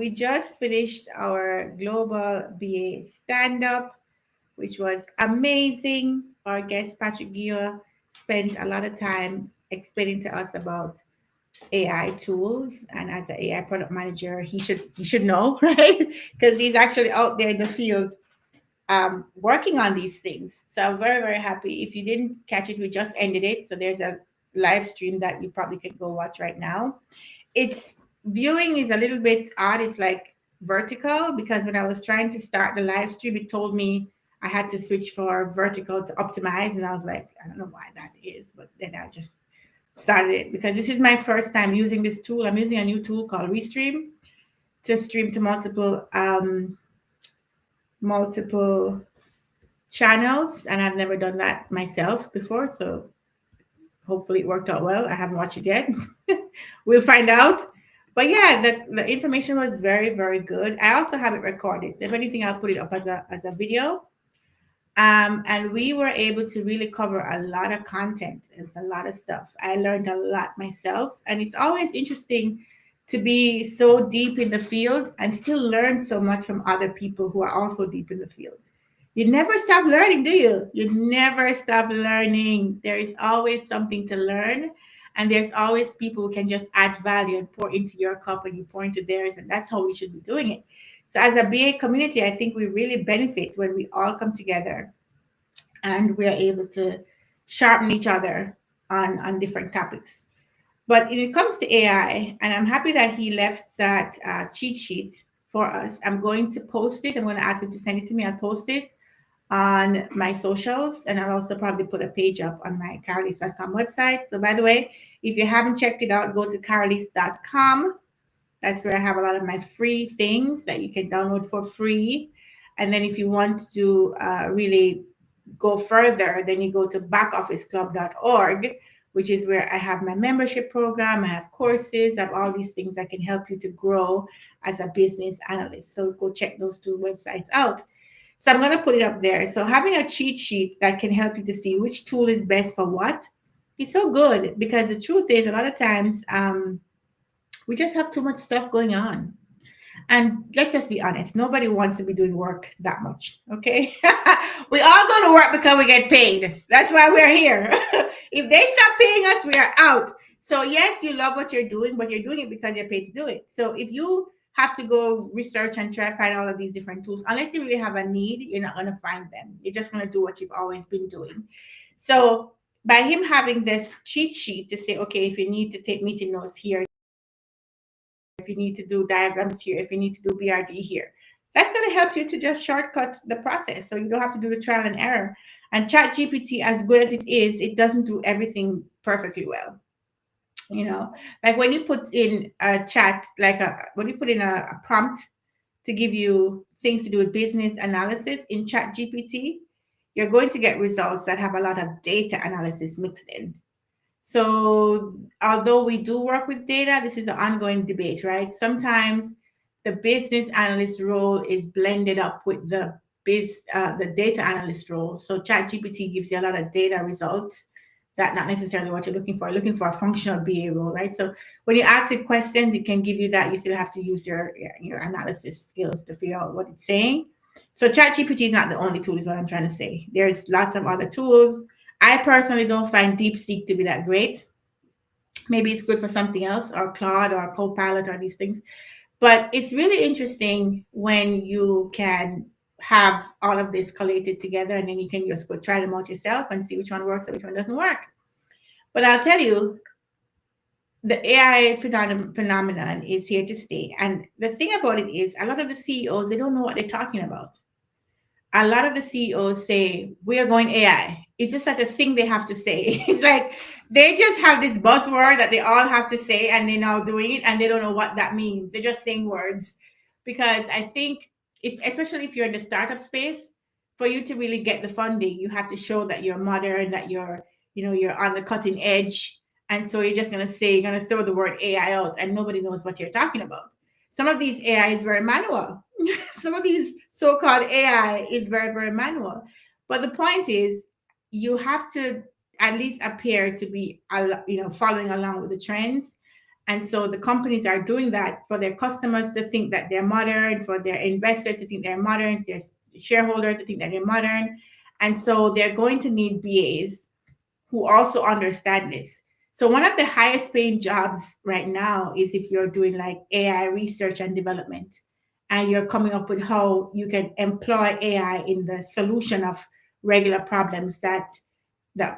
we just finished our global BA stand-up, which was amazing. Our guest, Patrick Gill, spent a lot of time explaining to us about AI tools. And as an AI product manager, he should know, right? Because he's actually out there in the field working on these things. So I'm very, very happy. If you didn't catch it, we just ended it. So there's a live stream that you probably could go watch right now. It's viewing is a little bit odd. It's like vertical because when I was trying to start the live stream, it told me I had to switch for vertical to optimize. And I was like, I don't know why that is, but then I just started it because this is my first time using this tool. I'm using a new tool called Restream to stream to multiple channels, and I've never done that myself before. So hopefully it worked out well. I haven't watched it yet. We'll find out. But yeah, the information was very, very good. I also have it recorded. So if anything, I'll put it up as a video. And we were able to really cover a lot of content. It's a lot of stuff. I learned a lot myself. And it's always interesting to be so deep in the field and still learn so much from other people who are also deep in the field. You never stop learning, do you? You never stop learning. There is always something to learn. And there's always people who can just add value and pour into your cup and you pour into theirs. And that's how we should be doing it. So as a BA community, I think we really benefit when we all come together and we are able to sharpen each other on different topics. But when it comes to AI, and I'm happy that he left that cheat sheet for us. I'm going to post it. I'm going to ask him to send it to me. I'll post it on my socials, and I'll also probably put a page up on my karaleise.com website. So by the way, if you haven't checked it out, go to karaleise.com. That's where I have a lot of my free things that you can download for free. And then if you want to really go further, then you go to backofficeclub.org, which is where I have my membership program. I have courses, I have all these things that can help you to grow as a business analyst. So go check those two websites out. So I'm going to put it up there. So having a cheat sheet that can help you to see which tool is best for what is so good, because the truth is a lot of times we just have too much stuff going on. And let's just be honest, nobody wants to be doing work that much. Okay. We all go to work because we get paid. That's why we're here. If they stop paying us, we are out. So yes, you love what you're doing, but you're doing it because you're paid to do it. So if you have to go research and try to find all of these different tools, unless you really have a need, you're not going to find them. You're just going to do what you've always been doing. So by him having this cheat sheet to say, okay, if you need to take meeting notes here, if you need to do diagrams here, if you need to do BRD here, that's going to help you to just shortcut the process. So you don't have to do the trial and error. And ChatGPT, as good as it is, it doesn't do everything perfectly well. You know, like when you put in a chat, when you put in a prompt to give you things to do with business analysis in ChatGPT, you're going to get results that have a lot of data analysis mixed in. So although we do work with data, this is an ongoing debate, right? Sometimes the business analyst role is blended up with the data analyst role. So ChatGPT gives you a lot of data results that not necessarily what you're looking for. You're looking for a functional BA role, right? So when you ask it questions, it can give you that. You still have to use your analysis skills to figure out what it's saying. So ChatGPT is not the only tool, is what I'm trying to say. There's lots of other tools. I personally don't find DeepSeek to be that great. Maybe it's good for something else, or Claude or Copilot or these things. But it's really interesting when you can have all of this collated together, and then you can just go try them out yourself and see which one works and which one doesn't work. But I'll tell you, the AI phenomenon is here to stay. And the thing about it is, a lot of the CEOs, they don't know what they're talking about. A lot of the CEOs say, we are going AI. It's just like a thing they have to say. It's like they just have this buzzword that they all have to say, and they're now doing it, and they don't know what that means. They're just saying words. Because I think, especially if you're in the startup space, for you to really get the funding, you have to show that you're modern, that you're on the cutting edge. And so you're just going to say, you're going to throw the word AI out, and nobody knows what you're talking about. Some of these AI is very manual. Some of these so-called AI is very, very manual. But the point is, you have to at least appear to be, following along with the trends. And so the companies are doing that for their customers to think that they're modern, for their investors to think they're modern, their shareholders to think that they're modern. And so they're going to need BAs who also understand this. So one of the highest paying jobs right now is if you're doing like AI research and development, and you're coming up with how you can employ AI in the solution of regular problems that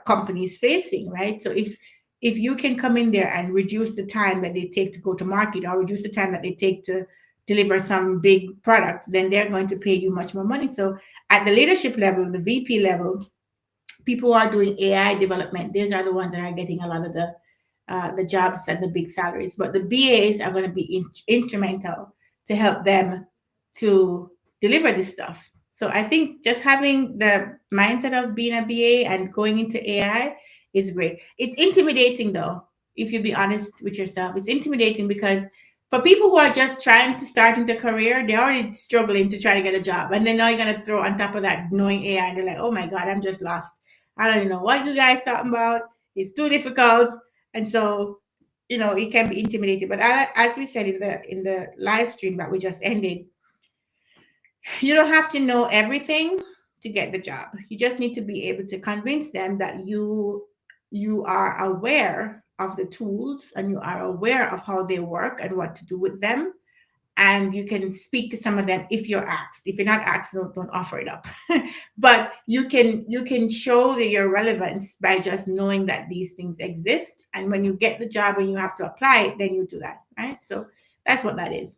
companies facing, right? So if you can come in there and reduce the time that they take to go to market, or reduce the time that they take to deliver some big product, then they're going to pay you much more money. So at the leadership level, the VP level, people who are doing AI development, these are the ones that are getting a lot of the jobs and the big salaries. But the BAs are going to be instrumental to help them to deliver this stuff. So I think just having the mindset of being a BA and going into AI is great. It's intimidating though, if you be honest with yourself. It's intimidating because for people who are just trying to start into career, they're already struggling to try to get a job. And then now you're gonna throw on top of that knowing AI, and they're like, oh my God, I'm just lost. I don't even know what you guys talking about. It's too difficult. And so, it can be intimidating. But as we said in the live stream that we just ended, you don't have to know everything to get the job. You just need to be able to convince them that you are aware of the tools, and you are aware of how they work and what to do with them, and you can speak to some of them if you're asked. If you're not asked, don't offer it up. But you can show that your relevance by just knowing that these things exist, and when you get the job and you have to apply it, then you do that, right? So that's what that is.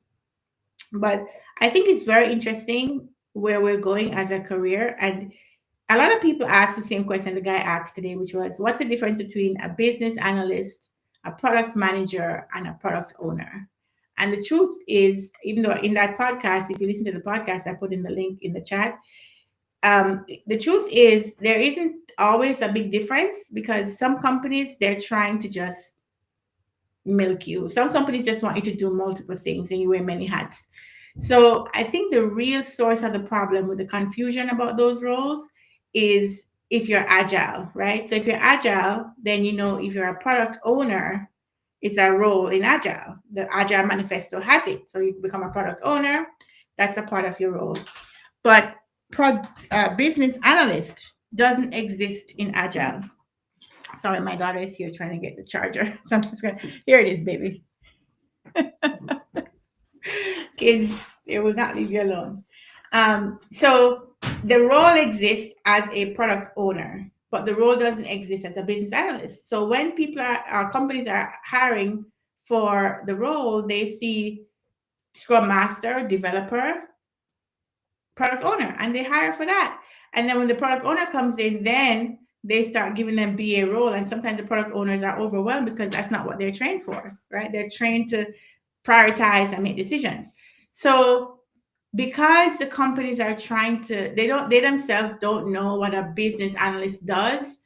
But I think it's very interesting where we're going as a career. And a lot of people ask the same question the guy asked today, which was, what's the difference between a business analyst, a product manager, and a product owner? And the truth is, even though in that podcast, if you listen to the podcast, I put in the link in the chat. The truth is, there isn't always a big difference, because some companies, they're trying to just milk you. Some companies just want you to do multiple things and you wear many hats. So I think the real source of the problem with the confusion about those roles is if you're agile, right? So if you're agile, then if you're a product owner, it's a role in agile. The agile manifesto has it. So you become a product owner, that's a part of your role. But business analyst doesn't exist in agile. Sorry, my daughter is here trying to get the charger. So I'm just gonna, here it is, baby. Kids, they will not leave you alone. So the role exists as a product owner, but the role doesn't exist as a business analyst. So when people our companies are hiring for the role, they see Scrum Master, developer, product owner, and they hire for that. And then when the product owner comes in, then they start giving them BA role. And sometimes the product owners are overwhelmed because that's not what they're trained for, right? They're trained to prioritize and make decisions. So because the companies are trying to, they themselves don't know what a business analyst does,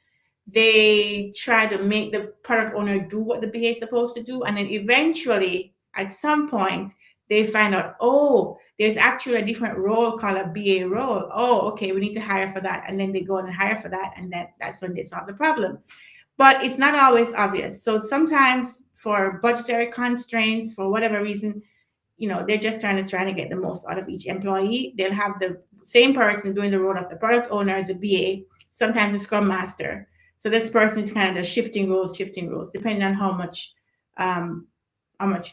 they try to make the product owner do what the BA is supposed to do. And then eventually, at some point, they find out, oh, there's actually a different role called a BA role. Oh, okay, we need to hire for that. And then they go and hire for that. And that's when they solve the problem. But it's not always obvious. So sometimes for budgetary constraints, for whatever reason, they're just trying to get the most out of each employee. They'll have the same person doing the role of the product owner, the BA, sometimes the Scrum Master. So this person is kind of just shifting roles, depending on how much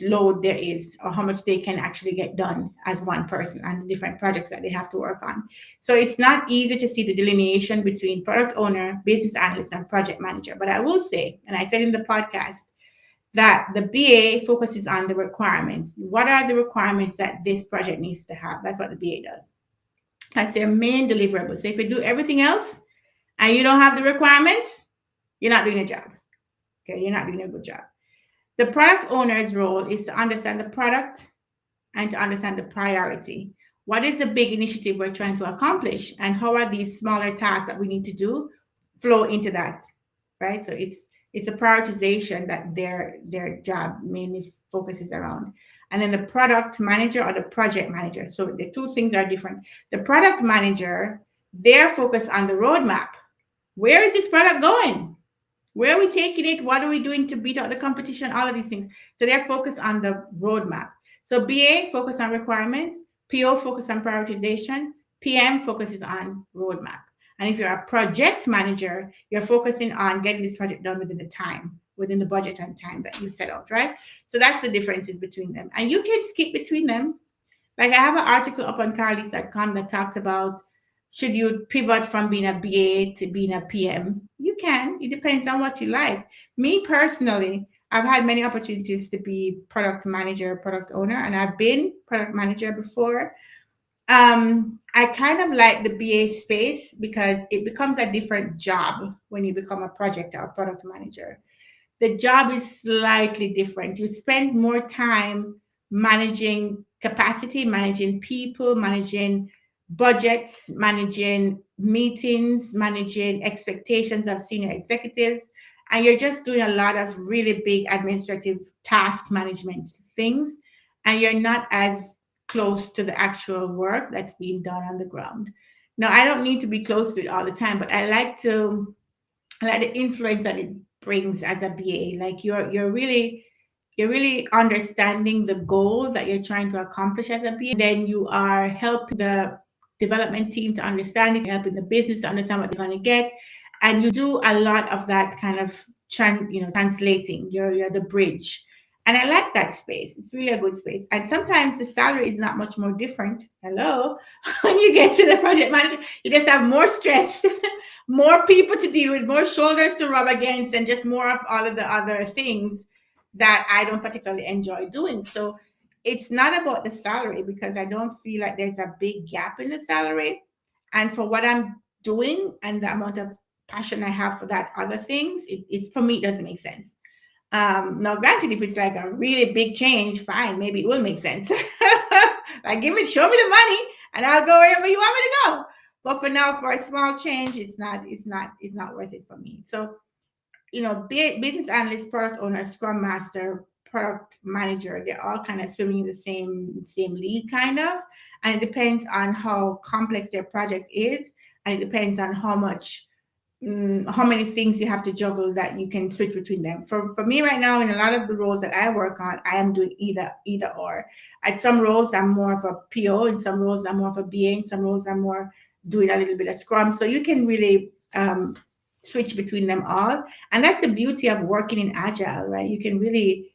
load there is, or how much they can actually get done as one person and the different projects that they have to work on. So it's not easy to see the delineation between product owner, business analyst, and project manager. But I will say, and I said in the podcast, that the BA focuses on the requirements. What are the requirements that this project needs to have? That's what the BA does. That's their main deliverable. So if you do everything else and you don't have the requirements, you're not doing a job. Okay, you're not doing a good job. The product owner's role is to understand the product and to understand the priority. What is the big initiative we're trying to accomplish, and how are these smaller tasks that we need to do flow into that, right? So it's a prioritization that their job mainly focuses around. And then the product manager or the project manager. So the two things are different. The product manager, they're focused on the roadmap. Where is this product going? Where are we taking it? What are we doing to beat out the competition? All of these things. So they're focused on the roadmap. So BA focus on requirements, PO focus on prioritization, PM focuses on roadmap. And if you're a project manager, you're focusing on getting this project done within the time, within the budget and time that you've set out, right? So that's the differences between them. And you can skip between them. Like I have an article up on karaleise.com that talks about should you pivot from being a BA to being a PM? You can. It depends on what you like. Me personally, I've had many opportunities to be product manager, product owner, and I've been product manager before. I kind of like the BA space because it becomes a different job when you become a project or product manager. The job is slightly different. You spend more time managing capacity, managing people, managing budgets, managing meetings, managing expectations of senior executives. And you're just doing a lot of really big administrative task management things. And you're not as close to the actual work that's being done on the ground. Now, I don't need to be close to it all the time, but I like the influence that it brings as a BA. Like you're really understanding the goal that you're trying to accomplish as a BA. Then you are helping the development team to understand it, helping the business to understand what they're going to get, and you do a lot of that kind of translating. You're the bridge, and I like that space. It's really a good space. And sometimes the salary is not much more different. Hello, when you get to the project manager, you just have more stress. More people to deal with, more shoulders to rub against, and just more of all of the other things that I don't particularly enjoy doing. So it's not about the salary because I don't feel like there's a big gap in the salary. And for what I'm doing and the amount of passion I have for that other things, it for me it doesn't make sense. Now, granted, if it's like a really big change, fine, maybe it will make sense. Like, show me the money, and I'll go wherever you want me to go. But for now, for a small change, it's not worth it for me. So, business analyst, product owner, scrum master, product manager, they're all kind of swimming in the same league, kind of. And it depends on how complex their project is, and it depends on how many things you have to juggle that you can switch between them. For me right now, in a lot of the roles that I work on, I am doing either or. At some roles, I'm more of a PO. In some roles, I'm more of a BA. In some roles, I'm more doing a little bit of Scrum. So you can really switch between them all. And that's the beauty of working in Agile, right? You can really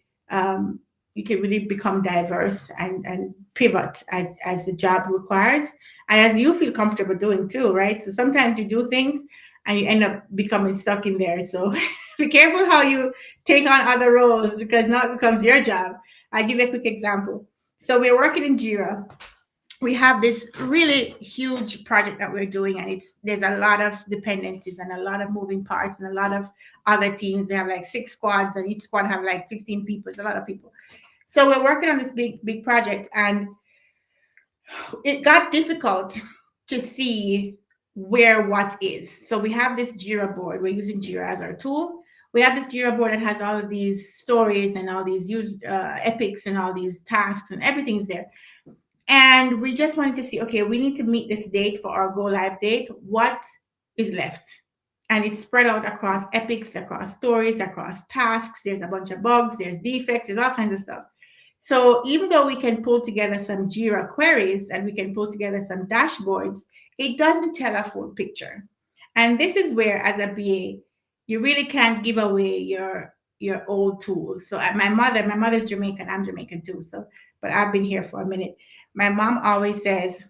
become diverse and pivot as the job requires and as you feel comfortable doing too, right? So sometimes you do things and you end up becoming stuck in there. So be careful how you take on other roles because now it becomes your job. I'll give you a quick example. So we're working in Jira. We have this really huge project that we're doing, and there's a lot of dependencies and a lot of moving parts and a lot of other teams. They have like 6 squads, and each squad have like 15 people. It's a lot of people. So we're working on this big project, and it got difficult to see where what is. So we have this Jira board. We're using Jira as our tool. We have this Jira board that has all of these stories and all these epics and all these tasks and everything's there. And we just wanted to see, okay, we need to meet this date for our go live date. What is left? And it's spread out across epics, across stories, across tasks. There's a bunch of bugs, there's defects, there's all kinds of stuff. So even though we can pull together some Jira queries and we can pull together some dashboards, it doesn't tell a full picture. And this is where, as a BA, you really can't give away your old tools. So my mother's Jamaican, I'm Jamaican too. So, but I've been here for a minute. My mom always says,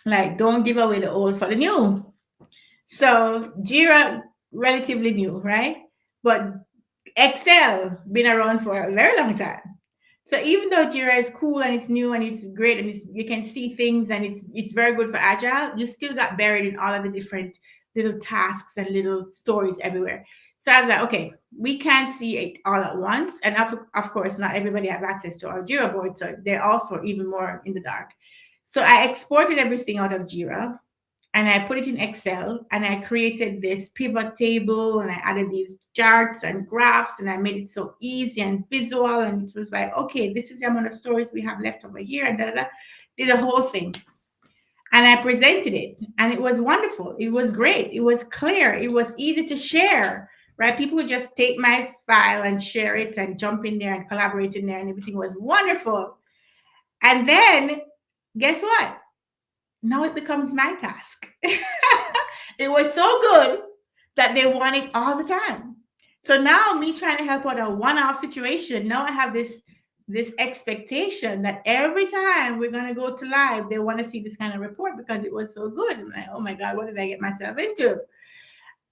like, don't give away the old for the new. So Jira, relatively new, right? But Excel, been around for a very long time. So even though Jira is cool and it's new and it's great and you can see things and it's very good for Agile, you still got buried in all of the different little tasks and little stories everywhere. So I was like, okay, we can't see it all at once. And of course, not everybody has access to our Jira board. So they're also even more in the dark. So I exported everything out of Jira and I put it in Excel and I created this pivot table and I added these charts and graphs and I made it so easy and visual. And it was like, okay, this is the amount of stories we have left over here and did the whole thing. And I presented it and it was wonderful. It was great. It was clear. It was easy to share. right? People would just take my file and share it and jump in there and collaborate in there, and everything was wonderful. And then guess what? Now it becomes my task. It was so good that they want it all the time. So now me trying to help out a one-off situation, now I have this expectation that every time we're gonna go to live, they want to see this kind of report because it was so good. I'm like, oh my God, what did I get myself into?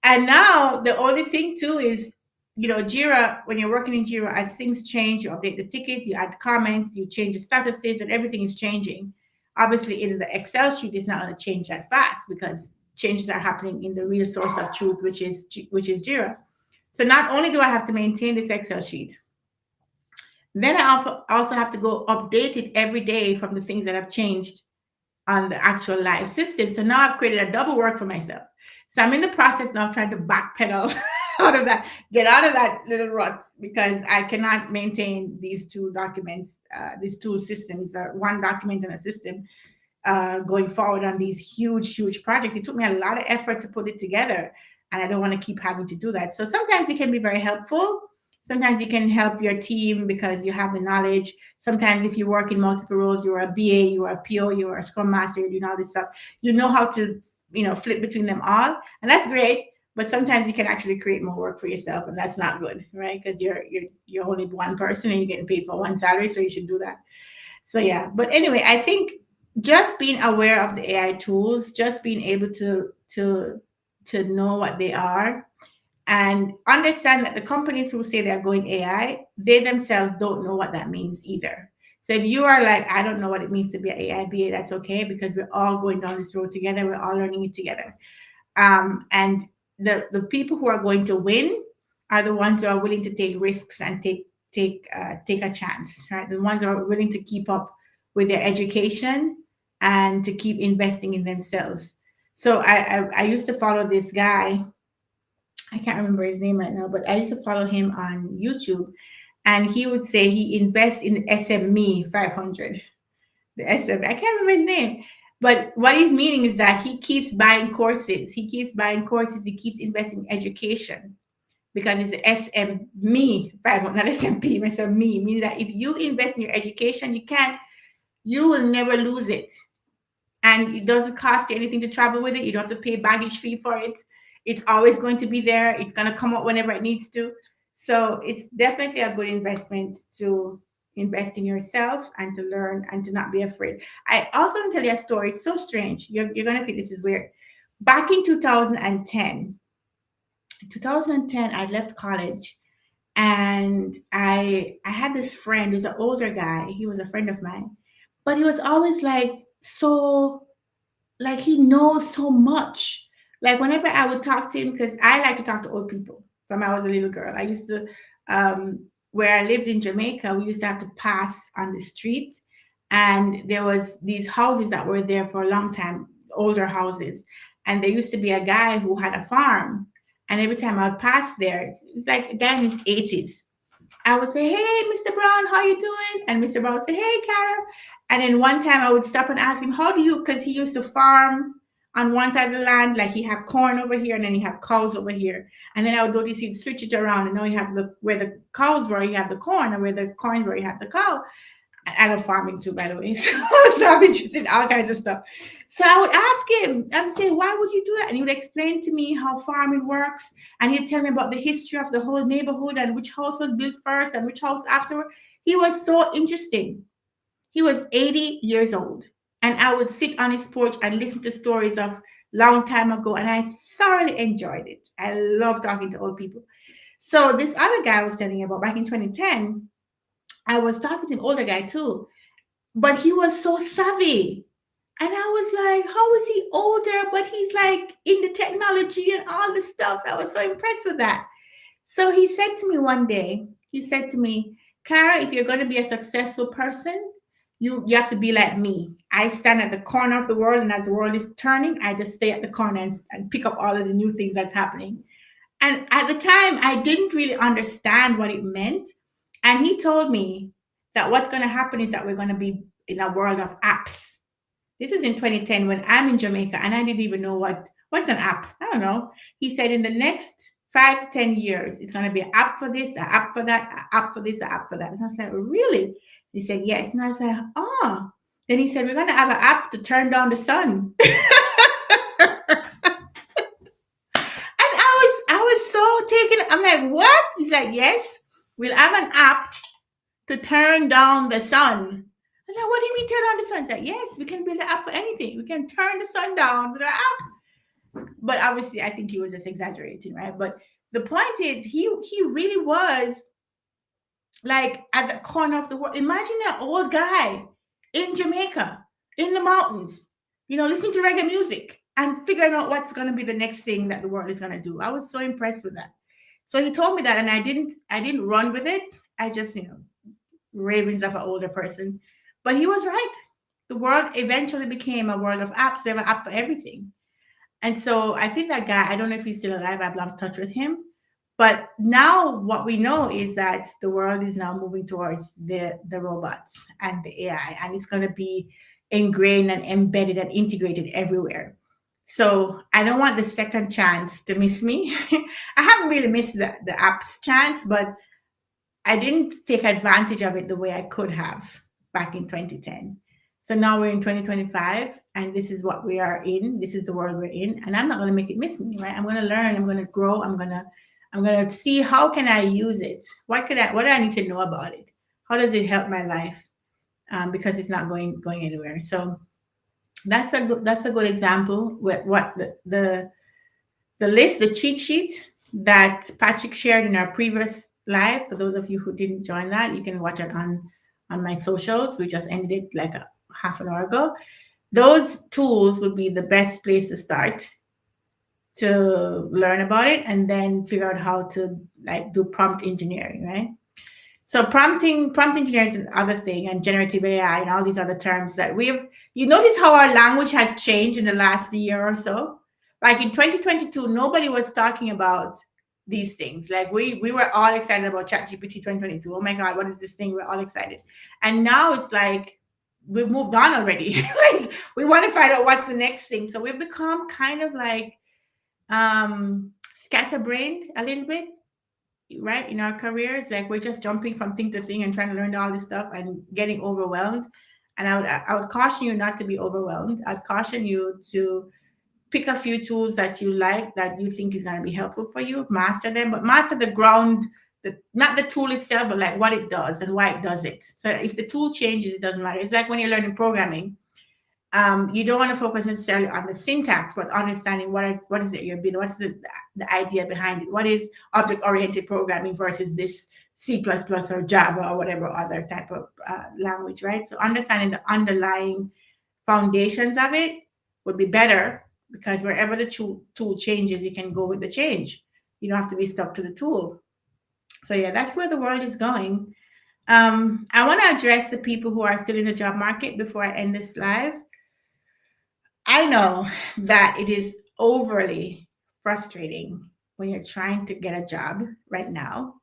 And now the only thing too is, Jira, when you're working in Jira, as things change, you update the tickets, you add comments, you change the statuses, and everything is changing. Obviously, in the Excel sheet, it's not going to change that fast because changes are happening in the real source of truth, which is Jira. So not only do I have to maintain this Excel sheet, then I also have to go update it every day from the things that have changed on the actual live system. So now I've created a double work for myself. So I'm in the process now of trying to backpedal out of that, get out of that little rut, because I cannot maintain these two documents, these two systems, one document and a system, going forward on these huge, huge projects. It took me a lot of effort to put it together, and I don't want to keep having to do that. So sometimes it can be very helpful. Sometimes you can help your team because you have the knowledge. Sometimes if you work in multiple roles, you're a BA, you're a PO, you're a Scrum Master, you're doing all this stuff. You know how to, flip between them all, and that's great. But sometimes you can actually create more work for yourself, and that's not good, right? Because you're only one person and you're getting paid for one salary, so you should do that. So yeah, but anyway, I think just being aware of the AI tools, just being able to know what they are, and understand that the companies who say they're going AI, they themselves don't know what that means either. So if you are like, I don't know what it means to be an AI BA, that's okay, because we're all going down this road together. We're all learning it together. And the people who are going to win are the ones who are willing to take risks and take a chance, right? The ones who are willing to keep up with their education and to keep investing in themselves. So I used to follow this guy. I can't remember his name right now, but I used to follow him on YouTube, and he would say he invests in SME 500. The SME, I can't remember his name, but what he's meaning is that he keeps buying courses. He keeps buying courses. He keeps investing in education because it's the SME 500, not SMP, SME, meaning that if you invest in your education, you will never lose it. And it doesn't cost you anything to travel with it. You don't have to pay baggage fee for it. It's always going to be there. It's going to come out whenever it needs to. So it's definitely a good investment to invest in yourself and to learn and to not be afraid. I also want to tell you a story. It's so strange. You're going to think this is weird. Back in 2010, I left college, and I had this friend who's an older guy. He was a friend of mine, but he was always like he knows so much. Like whenever I would talk to him, because I like to talk to old people from when I was a little girl. I used to, where I lived in Jamaica, we used to have to pass on the street, and there was these houses that were there for a long time, older houses, and there used to be a guy who had a farm, and every time I would pass there, it's like a guy in his 80s. I would say, "Hey, Mr. Brown, how you doing?" And Mr. Brown would say, "Hey, Cara." And then one time I would stop and ask him, "How do you?" Because he used to farm on one side of the land, like he have corn over here, and then he have cows over here. And then I would notice he'd switch it around, and now you have where the cows were, you have the corn, and where the corn were, you have the cow. I love farming too, by the way. So I'm interested in all kinds of stuff. So I would ask him, I would say, "Why would you do that?" And he would explain to me how farming works. And he'd tell me about the history of the whole neighborhood and which house was built first and which house afterward. He was so interesting. He was 80 years old. And I would sit on his porch and listen to stories of long time ago. And I thoroughly enjoyed it. I love talking to old people. So this other guy I was telling you about back in 2010, I was talking to an older guy too, but he was so savvy. And I was like, how is he older, but he's like in the technology and all the stuff? I was so impressed with that. So he said to me one day, he said to me, "Cara, if you're going to be a successful person, you have to be like me. I stand at the corner of the world, and as the world is turning, I just stay at the corner and pick up all of the new things that's happening." And at the time, I didn't really understand what it meant. And he told me that what's going to happen is that we're going to be in a world of apps. This is in 2010 when I'm in Jamaica, and I didn't even know what's an app. I don't know. He said in the next 5 to 10 years, it's going to be an app for this, an app for that, an app for this, an app for that. And I was like, really? He said, yes. And I was like, oh. Then he said, we're going to have an app to turn down the sun. And I was so taken. I'm like, what? He's like, yes, we'll have an app to turn down the sun. I was like, what do you mean turn on the sun? He's like, yes, we can build an app for anything. We can turn the sun down with our app. But obviously, I think he was just exaggerating, right? But the point is, he really was like at the corner of the world. Imagine that old guy in Jamaica, in the mountains, listening to reggae music and figuring out what's going to be the next thing that the world is going to do. I was so impressed with that. So he told me that, and I didn't run with it. I just, ravings of an older person. But he was right. The world eventually became a world of apps. They have an app for everything. And so I think that guy, I don't know if he's still alive. I've lost touch with him. But now what we know is that the world is now moving towards the robots and the AI, and it's going to be ingrained and embedded and integrated everywhere. So I don't want the second chance to miss me. I haven't really missed the app's chance, but I didn't take advantage of it the way I could have back in 2010. So now we're in 2025, and this is what we are in. This is the world we're in, and I'm not going to make it miss me, right? I'm going to learn. I'm going to grow. I'm going to see how can I use it. What do I need to know about it? How does it help my life? Because it's not going anywhere. So that's a good example with what the list, the cheat sheet that Patrick shared in our previous live. For those of you who didn't join that, you can watch it on my socials. We just ended it like a half an hour ago. Those tools would be the best place to start to learn about it, and then figure out how to do prompt engineering, right? So prompt engineering is another thing, and generative AI and all these other terms that you notice how our language has changed in the last year or so. Like in 2022, nobody was talking about these things. Like we were all excited about ChatGPT 2022. Oh my God, what is this thing? We're all excited. And now it's like we've moved on already. Like we want to find out what's the next thing. So we've become kind of like scatterbrained a little bit, right? In our careers, like we're just jumping from thing to thing and trying to learn all this stuff and getting overwhelmed. And I would caution you not to be overwhelmed. I'd caution you to pick a few tools that you like, that you think is going to be helpful for you, master them, but master the ground, not the tool itself, but like what it does and why it does it. So if the tool changes, it doesn't matter. It's like when you're learning programming. You don't want to focus necessarily on the syntax, but understanding what is it you're building, what's the idea behind it, what is object-oriented programming versus this C++ or Java or whatever other type of language, right? So understanding the underlying foundations of it would be better, because wherever the tool changes, you can go with the change. You don't have to be stuck to the tool. So yeah, that's where the world is going. I want to address the people who are still in the job market before I end this live. I know that it is overly frustrating when you're trying to get a job right now,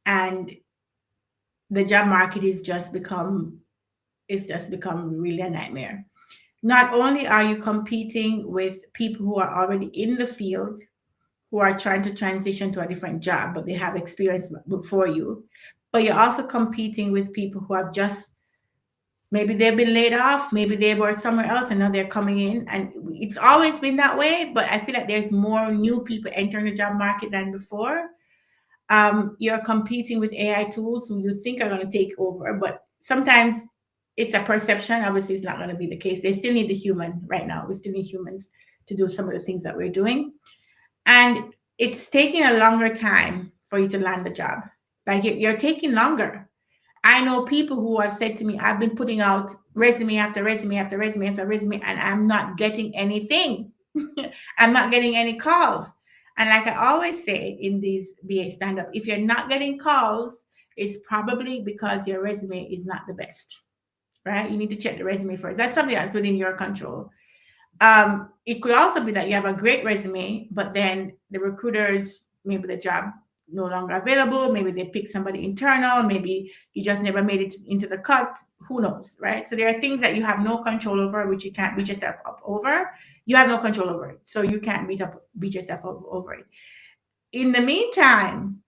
and the job market is just become really a nightmare. Not only are you competing with people who are already in the field, who are trying to transition to a different job, but they have experience before you, but you're also competing with people who have just, maybe they've been laid off, maybe they were somewhere else and now they're coming in. And it's always been that way, but I feel like there's more new people entering the job market than before. You're competing with AI tools who you think are going to take over, but sometimes it's a perception. Obviously, it's not going to be the case. They still need the human right now. We still need humans to do some of the things that we're doing. And it's taking a longer time for you to land the job. Like you're taking longer. I know people who have said to me, I've been putting out resume after resume after resume after resume, and I'm not getting anything. I'm not getting any calls. And like I always say in these BA stand-up, if you're not getting calls, it's probably because your resume is not the best, right? You need to check the resume first. That's something that's within your control. It could also be that you have a great resume, but then the recruiters, maybe the job no longer available, maybe they pick somebody internal, maybe you just never made it into the cut, who knows, right? So there are things that you have no control over, which you can't beat yourself up over. You have no control over it, so you can't beat yourself up over it. in the meantime,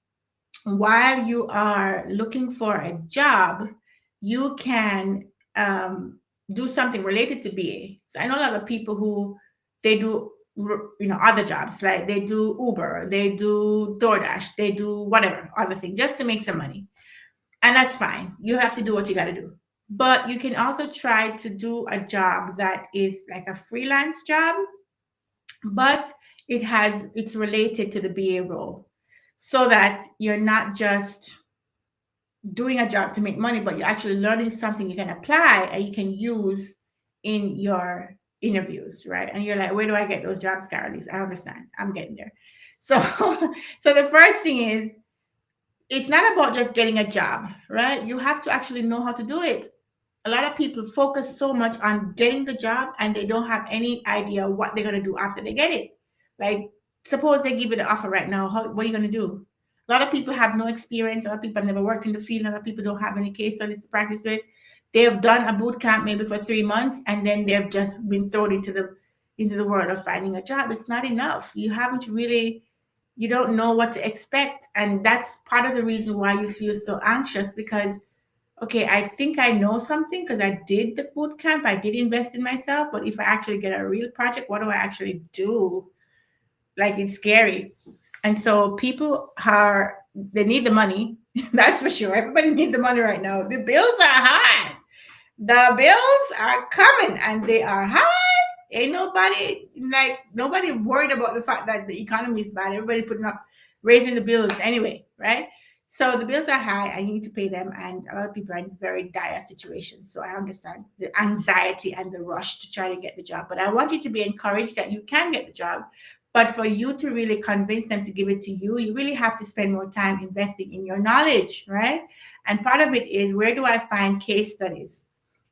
while you are looking for a job, you can do something related to BA. So I know a lot of people who they do other jobs, like they do Uber, they do DoorDash, they do whatever other thing just to make some money, and that's fine. You have to do what you got to do. But you can also try to do a job that is like a freelance job, but it's related to the BA role, so that you're not just doing a job to make money, but you're actually learning something you can apply and you can use in your interviews, right? And you're like, where do I get those jobs, Karaleise? I understand. I'm getting there. So, so the first thing is, it's not about just getting a job, right? You have to actually know how to do it. A lot of people focus so much on getting the job and they don't have any idea what they're going to do after they get it. Like, suppose they give you the offer right now, what are you going to do? A lot of people have no experience. A lot of people have never worked in the field. A lot of people don't have any case studies to practice with. They have done a boot camp maybe for 3 months and then they've just been thrown into the world of finding a job. It's not enough. You don't know what to expect, and that's part of the reason why you feel so anxious, because okay, I think I know something because I did the boot camp, I did invest in myself, but if I actually get a real project, what do I actually do? Like, it's scary. And so they need the money. That's for sure. Everybody needs the money right now. The bills are high. The bills are coming and they are high. Ain't nobody worried about the fact that the economy is bad. Everybody putting up, raising the bills anyway, right? So the bills are high and you need to pay them, and a lot of people are in very dire situations. So I understand the anxiety and the rush to try to get the job. But I want you to be encouraged that you can get the job. But for you to really convince them to give it to you, you really have to spend more time investing in your knowledge, right? And part of it is, where do I find case studies?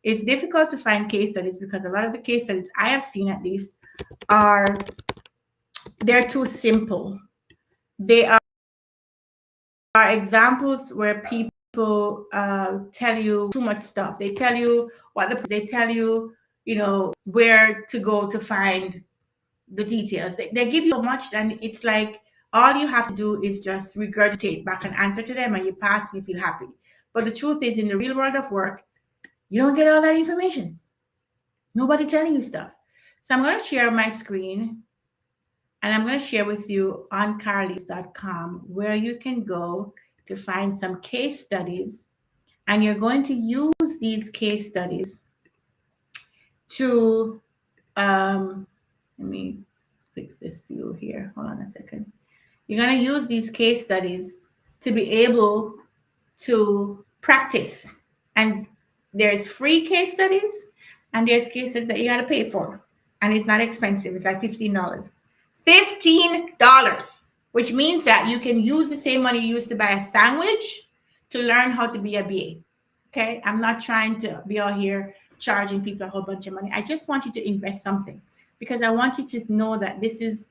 It's difficult to find case studies because a lot of the case studies I have seen, at least, they're too simple. They are examples where people tell you too much stuff. They tell you they tell you, where to go to find the details. They give you so much, and it's like all you have to do is just regurgitate back an answer to them, and you pass and you feel happy. But the truth is, in the real world of work, you don't get all that information. Nobody telling you stuff. So I'm going to share my screen, and I'm going to share with you on Karaleise.com where you can go to find some case studies. And you're going to use these case studies to, let me fix this view here. Hold on a second. You're going to use these case studies to be able to practice. And there's free case studies and there's case studies that you got to pay for. And it's not expensive. It's like $15. $15, which means that you can use the same money you used to buy a sandwich to learn how to be a BA. Okay? I'm not trying to be out here charging people a whole bunch of money. I just want you to invest something, because I want you to know that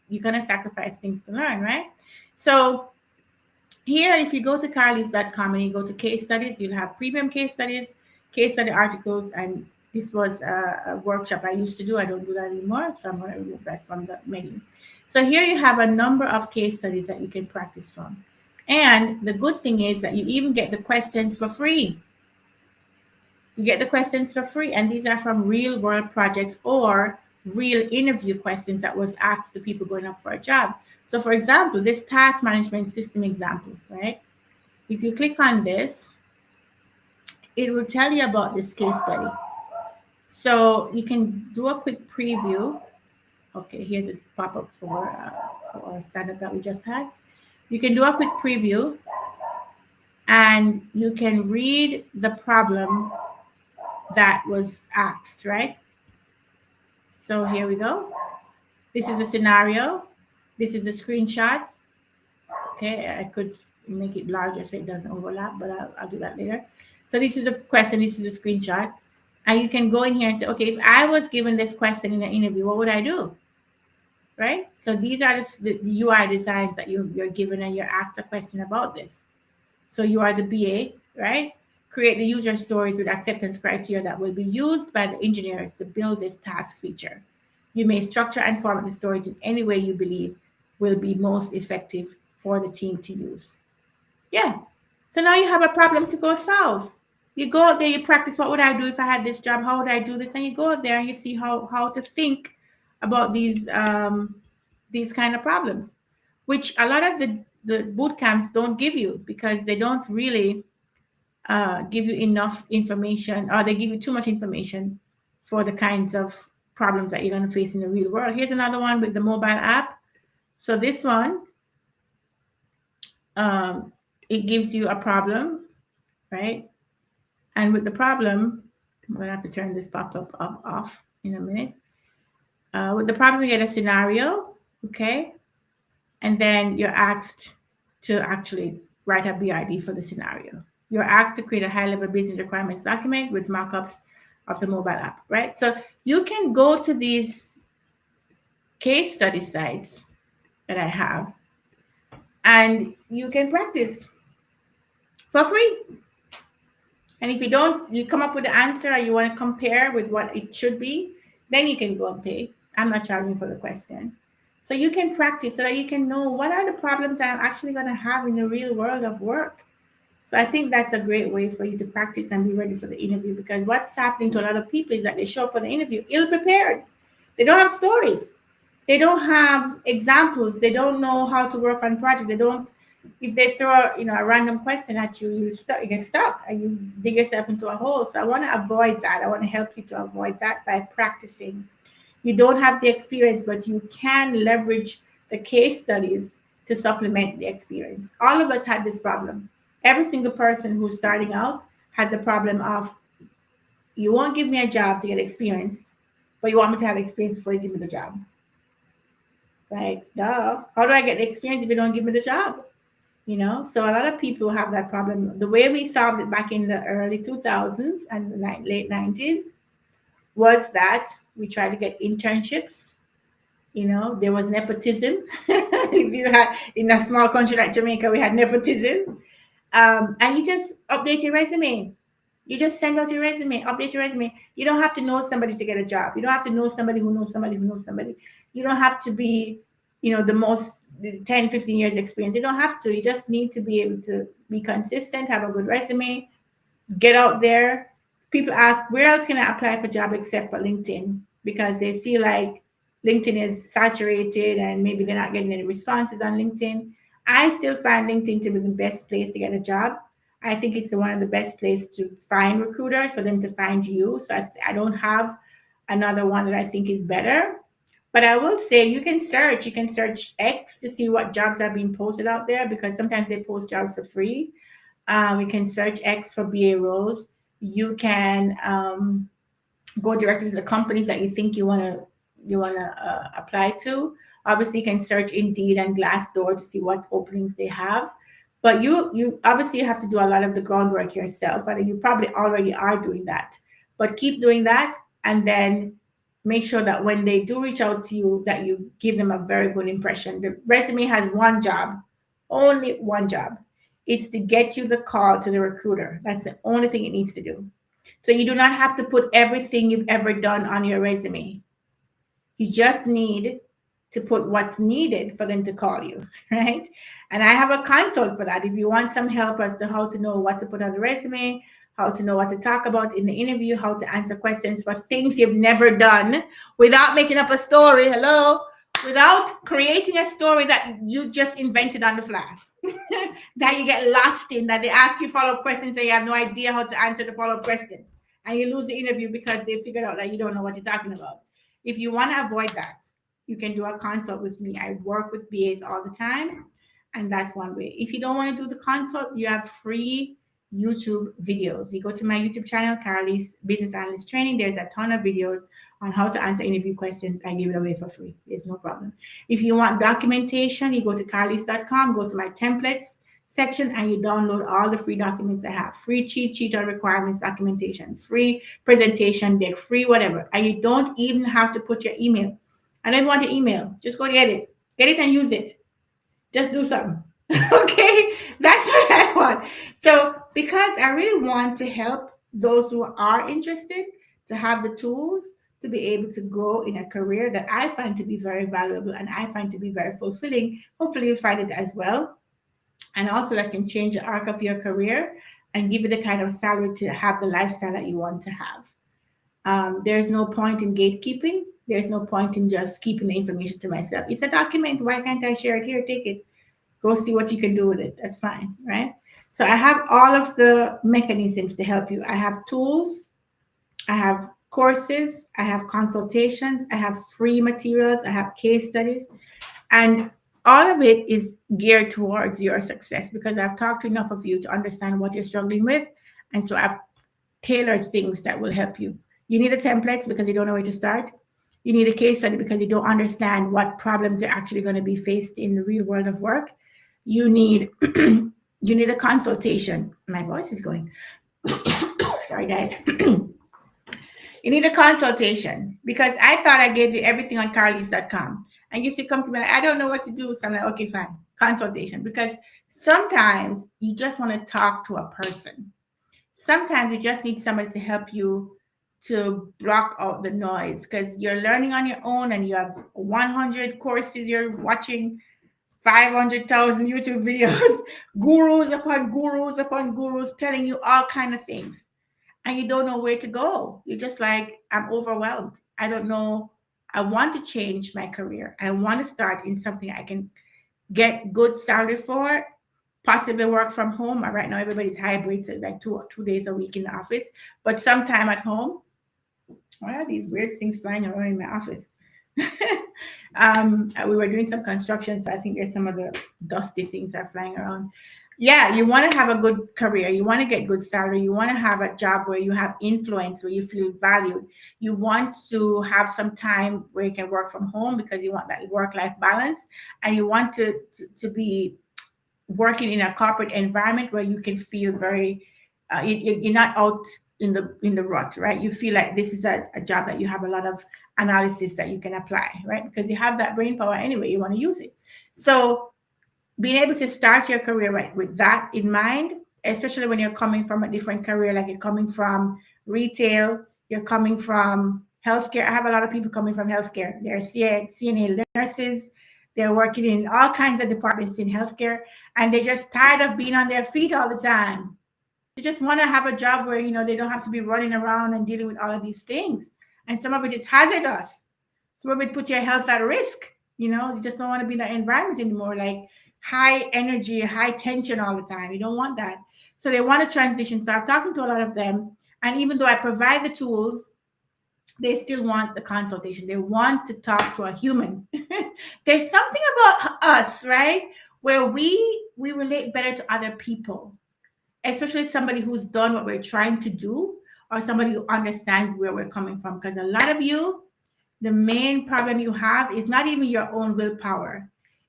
you're going to sacrifice things to learn, right? So here, if you go to Karaleise.com and you go to case studies, you'll have premium case studies, case study articles, and this was a workshop I used to do. I don't do that anymore, so I'm going to remove that from the menu. So here you have a number of case studies that you can practice from. And the good thing is that you even get the questions for free. You get the questions for free, and these are from real world projects or real interview questions that was asked to people going up for a job. So for example, this task management system example, right? If you click on this, it will tell you about this case study. So you can do a quick preview. Okay, here's a pop-up for our stand-up that we just had. You can do a quick preview and you can read the problem that was asked, right? So here we go. This is a scenario. This is a screenshot. Okay, I could make it larger so it doesn't overlap, but I'll do that later. So this is a question, this is a screenshot. And you can go in here and say, okay, if I was given this question in an interview, what would I do? Right? So these are the UI designs that you're given, and you're asked a question about this. So you are the BA, right? Create the user stories with acceptance criteria that will be used by the engineers to build this task feature. You may structure and format the stories in any way you believe will be most effective for the team to use. Yeah. So now you have a problem to go solve. You go out there, you practice. What would I do if I had this job? How would I do this? And you go out there and you see how to think about these kind of problems, which a lot of the boot camps don't give you because they don't really give you enough information, or they give you too much information for the kinds of problems that you're going to face in the real world. Here's another one with the mobile app. So this one, it gives you a problem, right? And with the problem, I'm going to have to turn this pop-up off in a minute. With the problem, you get a scenario, okay? And then you're asked to actually write a BRD for the scenario. You're asked to create a high-level business requirements document with markups of the mobile app, right? So you can go to these case study sites that I have, and you can practice for free. And if you don't, you come up with the answer or you want to compare with what it should be, then you can go and pay. I'm not charging for the question. So you can practice so that you can know what are the problems that I'm actually going to have in the real world of work. So I think that's a great way for you to practice and be ready for the interview, because what's happening to a lot of people is that they show up for the interview ill-prepared. They don't have stories. They don't have examples. They don't know how to work on projects. They don't. If they throw a random question at you, you get stuck and you dig yourself into a hole. So I want to avoid that. I want to help you to avoid that by practicing. You don't have the experience, but you can leverage the case studies to supplement the experience. All of us had this problem. Every single person who's starting out had the problem of, you won't give me a job to get experience, but you want me to have experience before you give me the job. Right? Duh. How do I get the experience if you don't give me the job? So a lot of people have that problem. The way we solved it back in the early 2000s and the late 90s was that we tried to get internships. There was nepotism. If you had, in a small country like Jamaica, we had nepotism. And you just update your resume. You just send out your resume, update your resume. You don't have to know somebody to get a job. You don't have to know somebody who knows somebody who knows somebody. You don't have to be, the most 10, 15 years experience. You don't have to. You just need to be able to be consistent, have a good resume, get out there. People ask, where else can I apply for a job except for LinkedIn? Because they feel like LinkedIn is saturated and maybe they're not getting any responses on LinkedIn. I still find LinkedIn to be the best place to get a job. I think it's one of the best places to find recruiters, for them to find you. So I don't have another one that I think is better. But I will say you can search X to see what jobs are being posted out there, because sometimes they post jobs for free. You can search X for BA roles. You can go directly to the companies that you think you want to apply to. Obviously, you can search Indeed and Glassdoor to see what openings they have. But you obviously have to do a lot of the groundwork yourself, and you probably already are doing that. But keep doing that, and then make sure that when they do reach out to you, that you give them a very good impression. The resume has one job, only one job. It's to get you the call to the recruiter. That's the only thing it needs to do. So you do not have to put everything you've ever done on your resume. You just need to put what's needed for them to call you, right? And I have a consult for that. If you want some help as to how to know what to put on the resume, how to know what to talk about in the interview, how to answer questions for things you've never done without making up a story, without creating a story that you just invented on the fly, that you get lost in, that they ask you follow-up questions and you have no idea how to answer the follow-up question, and you lose the interview because they figured out that you don't know what you're talking about. If you want to avoid that, you can do a consult with me. I work with BAs all the time, and that's one way. If you don't want to do the consult, you have free YouTube videos. You go to my YouTube channel, Karaleise Business Analyst Training. There's a ton of videos on how to answer interview questions. I give it away for free. There's no problem. If you want documentation, you go to karaleise.com, go to my templates section, and you download all the free documents I have. Free cheat sheet on requirements documentation, free presentation deck, free whatever. And you don't even have to put your email. I don't want your email. Just go get it. Get it and use it. Just do something. Okay? That's what I want. So because I really want to help those who are interested to have the tools to be able to grow in a career that I find to be very valuable and I find to be very fulfilling. Hopefully you'll find it as well. and also that can change the arc of your career and give you the kind of salary to have the lifestyle that you want to have. There's no point in gatekeeping. There's no point in just keeping the information to myself. It's a document. Why can't I share it? Here, take it. Go see what you can do with it. That's fine, right? So I have all of the mechanisms to help you. I have tools, I have courses, I have consultations, I have free materials, I have case studies, and all of it is geared towards your success because I've talked to enough of you to understand what you're struggling with. And so I've tailored things that will help you. You need a template because you don't know where to start. You need a case study because you don't understand what problems you're actually going to be faced in the real world of work. You need you need a consultation. My voice is going. Sorry, guys. You need a consultation because I thought I gave you everything on Karaleise.com. And you used to come to me like, I don't know what to do. So I'm like, okay, fine. Consultation. Because sometimes you just want to talk to a person. Sometimes you just need somebody to help you to block out the noise because you're learning on your own and you have 100 courses, you're watching 500,000 YouTube videos, gurus upon gurus telling you all kind of things. And you don't know where to go. You're just like, I'm overwhelmed. I don't know. I want to change my career. I want to start in something I can get good salary for, possibly work from home. Right now, everybody's hybrid, so it's like 2 days a week in the office, but sometime at home. What are these weird things flying around in my office? We were doing some construction, so I think there's some of the dusty things are flying around. Yeah, you want to have a good career. You want to get good salary. You want to have a job where you have influence, where you feel valued. You want to have some time where you can work from home because you want that work-life balance, and you want to be working in a corporate environment where you can feel very you're not out in the rut, right? You feel like this is a job that you have a lot of analysis that you can apply, right? Because you have that brain power anyway, you want to use it. So being able to start your career right with that in mind, especially when you're coming from a different career, like you're coming from retail, you're coming from healthcare. I have a lot of people coming from healthcare. They're CNA nurses, they're working in all kinds of departments in healthcare, and they're just tired of being on their feet all the time. They just want to have a job where they don't have to be running around and dealing with all of these things. And some of it is hazardous. Some of it puts your health at risk. You just don't want to be in that environment anymore, like high energy, high tension all the time. You don't want that. So they want to transition. So I'm talking to a lot of them. And even though I provide the tools, they still want the consultation. They want to talk to a human. There's something about us, right? Where we relate better to other people, especially somebody who's done what we're trying to do or somebody who understands where we're coming from. Because a lot of you, the main problem you have is not even your own willpower,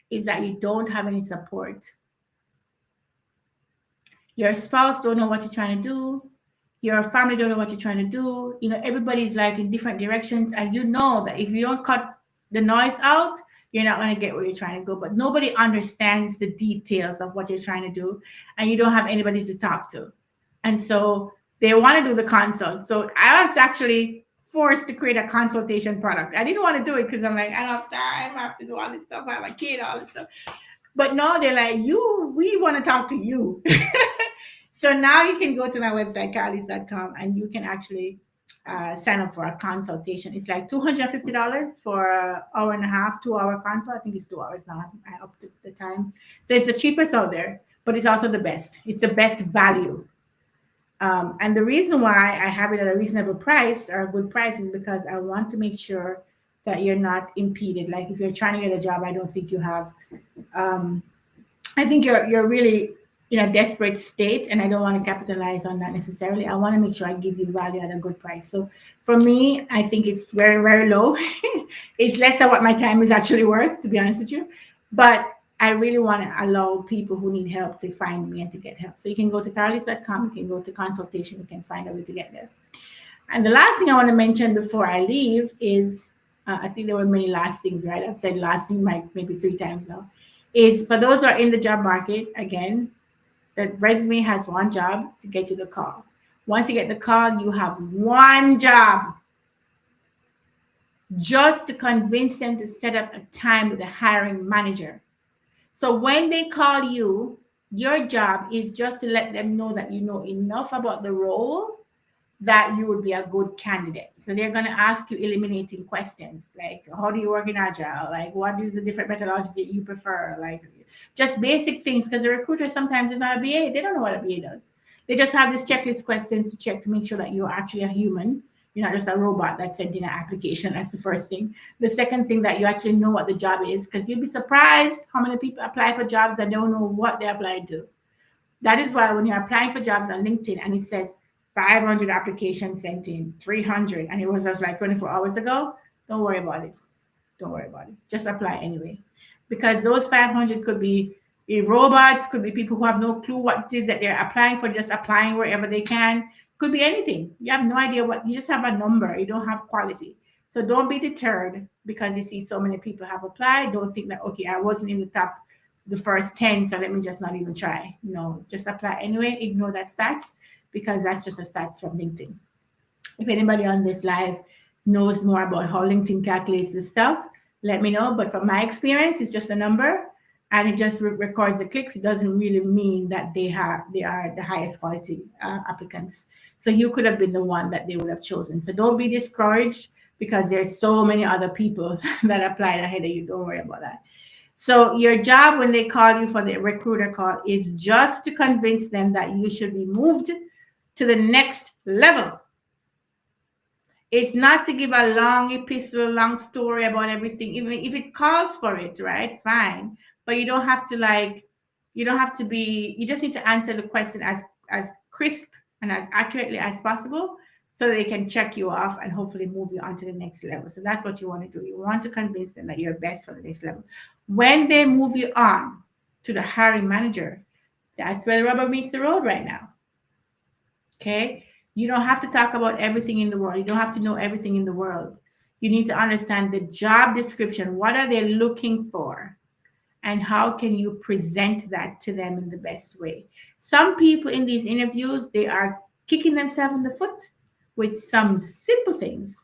is that you don't have any support. Your spouse don't know what you're trying to do. Your family don't know what you're trying to do. Everybody's like in different directions. And you know that if you don't cut the noise out, you're not going to get where you're trying to go. But nobody understands the details of what you're trying to do. And you don't have anybody to talk to. And so they want to do the consult. So I was actually forced to create a consultation product. I didn't want to do it because I'm like, I don't have time. I have to do all this stuff. I have a kid, all this stuff. But no, they're like, we want to talk to you. So now you can go to my website, Karaleise.com, and you can actually sign up for a consultation. It's like $250 for an hour and a half, 2 hour consult. I think it's 2 hours now. I upped the time. So it's the cheapest out there, but it's also the best. It's the best value. And the reason why I have it at a reasonable price or a good price is because I want to make sure that you're not impeded. Like if you're trying to get a job, I don't think you have. I think you're really in a desperate state, and I don't want to capitalize on that necessarily. I want to make sure I give you value at a good price. So for me, I think it's very, very low. It's less than what my time is actually worth, to be honest with you. But I really want to allow people who need help to find me and to get help. So you can go to Karaleise.com, you can go to consultation, you can find a way to get there. And the last thing I want to mention before I leave is, I think there were many last things, right? I've said last thing maybe 3 times now, is for those who are in the job market, again, the resume has one job to get you the call. Once you get the call, you have one job, just to convince them to set up a time with the hiring manager. So when they call you, Your job is just to let them know that you know enough about the role that you would be a good candidate. So they're going to ask you eliminating questions like, how do you work in Agile? Like, what is the different methodologies that you prefer? Like, just basic things, because the recruiter sometimes is not a BA. They don't know what a BA does. They just have this checklist questions to check to make sure that you're actually a human. You're not just a robot that sent in an application. That's the first thing. The second thing, that you actually know what the job is, because you'd be surprised how many people apply for jobs that don't know what they're applying to. That is why when you're applying for jobs on LinkedIn and it says 500 applications sent in, 300, and it was just like 24 hours ago, don't worry about it. Don't worry about it. Just apply anyway. Because those 500 could be robots, could be people who have no clue what it is that they're applying for, just applying wherever they can. Could be anything. You have no idea what, you just have a number. You don't have quality. So don't be deterred because you see so many people have applied. Don't think that, okay, I wasn't in the top, the first 10, so let me just not even try. No, just apply anyway. Ignore that stats because that's just a stats from LinkedIn. If anybody on this live knows more about how LinkedIn calculates this stuff, let me know. But from my experience, it's just a number and it just records the clicks. It doesn't really mean that they are the highest quality applicants. So you could have been the one that they would have chosen. So don't be discouraged because there's so many other people that applied ahead of you. Don't worry about that. So your job when they call you for the recruiter call is just to convince them that you should be moved to the next level. It's not to give a long epistle, long story about everything, even if it calls for it, right? Fine. But you don't have to you don't have to be, you just need to answer the question as crisp and as accurately as possible so they can check you off and hopefully move you on to the next level. So that's what you want to do. You want to convince them that you're best for the next level. When they move you on to the hiring manager, that's where the rubber meets the road right now. Okay? You don't have to talk about everything in the world. You don't have to know everything in the world. You need to understand the job description. What are they looking for? And how can you present that to them in the best way? Some people in these interviews, they are kicking themselves in the foot with some simple things.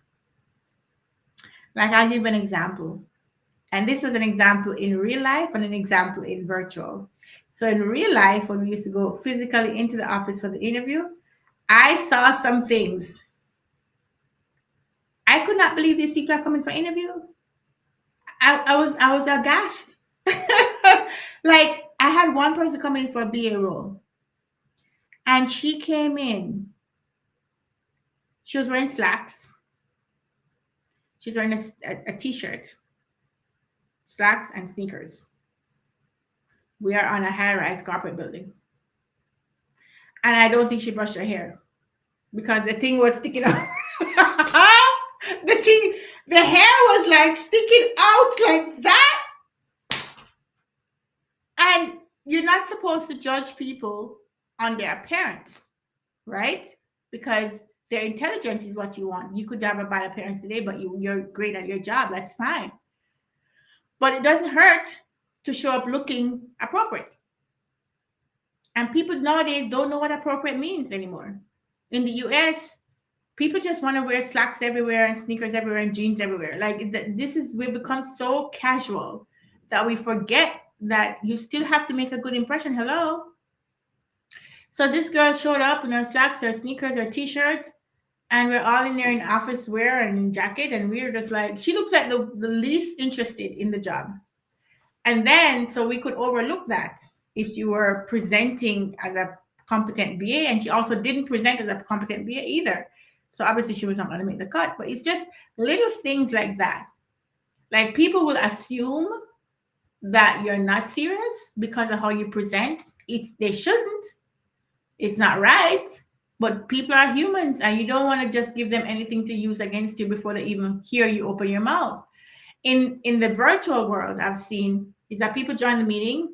Like I'll give an example. And this was an example in real life and an example in virtual. So in real life, when we used to go physically into the office for the interview, I saw some things. I could not believe these people are coming for interview. I was aghast. Like I had one person come in for a BA role, and she came in. She was wearing slacks. She's wearing a t-shirt, slacks, and sneakers. We are on a high-rise corporate building, and I don't think she brushed her hair because the thing was sticking out. The hair was like sticking out like that. And you're not supposed to judge people on their appearance, right? Because their intelligence is what you want. You could have a bad appearance today, but you're great at your job. That's fine. But it doesn't hurt to show up looking appropriate. And people nowadays don't know what appropriate means anymore. In the US, people just want to wear slacks everywhere and sneakers everywhere and jeans everywhere. Like we've become so casual that we forget that you still have to make a good impression. Hello. So this girl showed up in her slacks, her sneakers, her t-shirt, and we're all in there in office wear and in jacket, and we're just like, she looks like the least interested in the job. And then so we could overlook that if you were presenting as a competent BA, and she also didn't present as a competent BA either. So obviously she was not going to make the cut, but it's just little things like that. Like people will assume that you're not serious because of how you present. They shouldn't. It's not right. But people are humans and you don't want to just give them anything to use against you before they even hear you open your mouth. In the virtual world, I've seen is that people join the meeting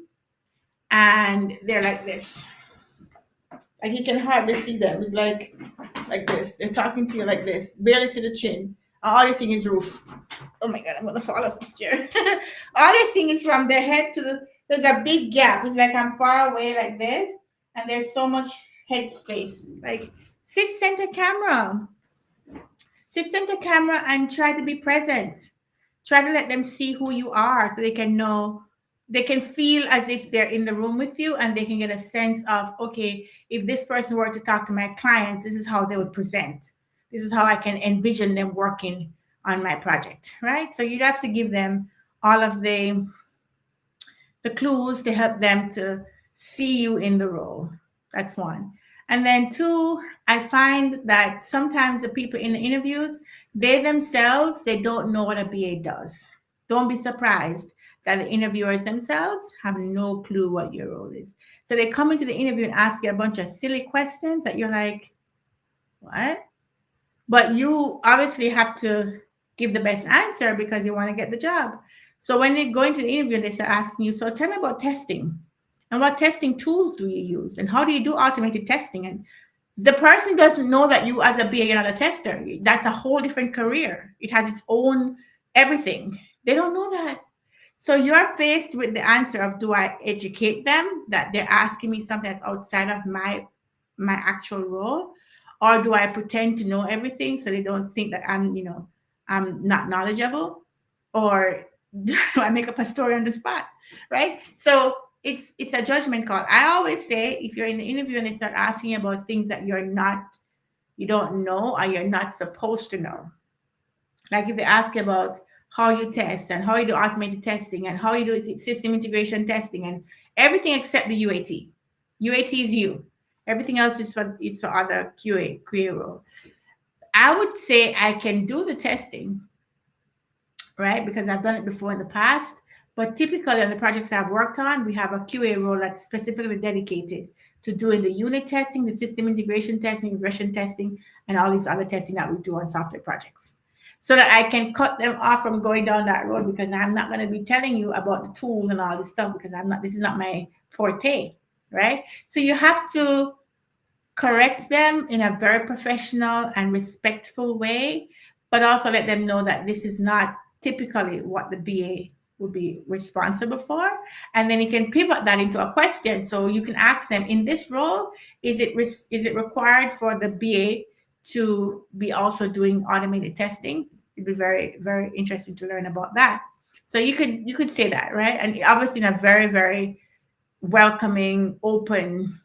and they're like this. Like you can hardly see them. It's like this. They're talking to you like this. Barely see the chin. All they see is roof. Oh my God, I'm gonna fall off this chair. All they see is from their head to there's a big gap. It's like I'm far away like this, and there's so much head space. Like sit center camera. Sit center camera and try to be present. Try to let them see who you are so they can know they can feel as if they're in the room with you, and they can get a sense of, okay, if this person were to talk to my clients, this is how they would present. This is how I can envision them working on my project, right? So you'd have to give them all of the clues to help them to see you in the role. That's one. And then two, I find that sometimes the people in the interviews, they themselves, they don't know what a BA does. Don't be surprised that the interviewers themselves have no clue what your role is. So they come into the interview and ask you a bunch of silly questions that you're like, what? But you obviously have to give the best answer because you want to get the job. So when they go into the interview, they start asking you, so tell me about testing. And what testing tools do you use? And how do you do automated testing? And the person doesn't know that you, as a BA, you're not a tester. That's a whole different career. It has its own everything. They don't know that. So you're faced with the answer of, do I educate them that they're asking me something that's outside of my actual role, or do I pretend to know everything so they don't think that I'm not knowledgeable, or do I make up a story on the spot, right? So it's a judgment call. I always say, if you're in the interview and they start asking about things that you don't know, or you're not supposed to know, like if they ask about how you test and how you do automated testing and how you do system integration testing and everything except the UAT. UAT is you. Everything else is for other QA role. I would say I can do the testing, right? Because I've done it before in the past. But typically on the projects I've worked on, we have a QA role that's specifically dedicated to doing the unit testing, the system integration testing, regression testing, and all these other testing that we do on software projects. So that I can cut them off from going down that road, because I'm not going to be telling you about the tools and all this stuff, because this is not my forte, right? So you have to correct them in a very professional and respectful way, but also let them know that this is not typically what the BA would be responsible for. And then you can pivot that into a question. So you can ask them, in this role, is it required for the BA to be also doing automated testing? It'd be very, very interesting to learn about that. So you could say that, right? And obviously in a very, very welcoming, open,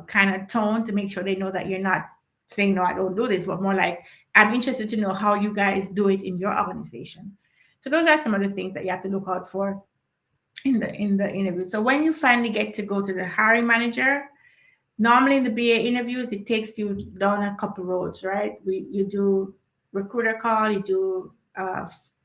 kind of tone, to make sure they know that you're not saying, no, I don't do this, but more like, I'm interested to know how you guys do it in your organization. So those are some of the things that you have to look out for in the interview. So when you finally get to go to the hiring manager, normally in the BA interviews, it takes you down a couple roads, right? You do recruiter call, you do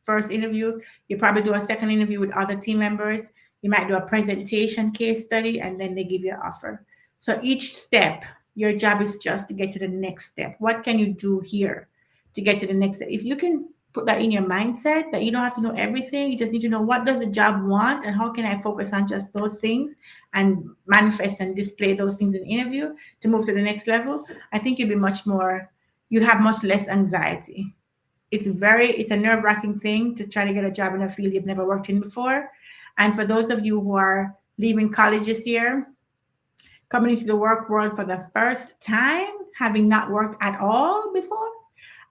first interview, you probably do a second interview with other team members, you might do a presentation case study, and then they give you an offer. So each step, your job is just to get to the next step. What can you do here to get to the next step? If you can put that in your mindset, that you don't have to know everything, you just need to know, what does the job want and how can I focus on just those things and manifest and display those things in the interview to move to the next level, I think you'd have much less anxiety. It's a nerve-wracking thing to try to get a job in a field you've never worked in before. And for those of you who are leaving college this year, coming into the work world for the first time, having not worked at all before,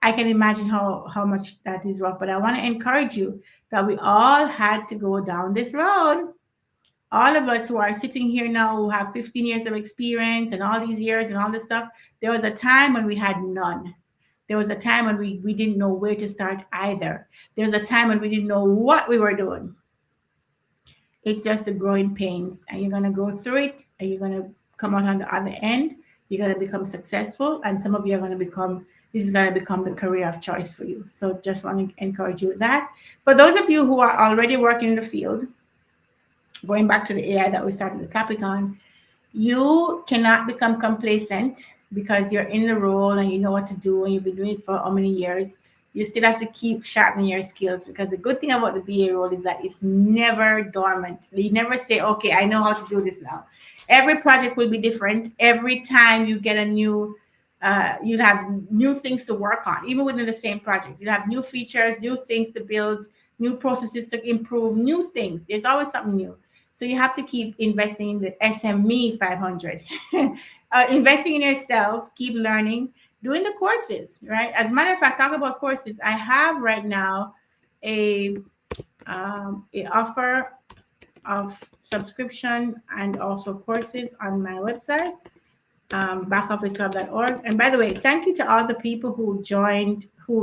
I can imagine how much that is rough. But I want to encourage you that we all had to go down this road. All of us who are sitting here now, who have 15 years of experience and all these years and all this stuff, there was a time when we had none. There was a time when we didn't know where to start either. There was a time when we didn't know what we were doing. It's just the growing pains, and you're going to go through it, and you're going to come out on the other end. You're going to become successful, and some of you are going to this is going to become the career of choice for you. So just want to encourage you with that. For those of you who are already working in the field, going back to the AI that we started the topic on, you cannot become complacent because you're in the role and you know what to do and you've been doing it for how many years. You still have to keep sharpening your skills, because the good thing about the BA role is that it's never dormant. They never say, okay, I know how to do this now. Every project will be different. Every time you get you have new things to work on, even within the same project. You have new features, new things to build, new processes to improve, new things. There's always something new. So you have to keep investing in the SME 500. Investing in yourself, keep learning, doing the courses, right? As a matter of fact, talk about courses. I have right now a offer of subscription and also courses on my website, backofficeclub.org. And by the way, thank you to all the people who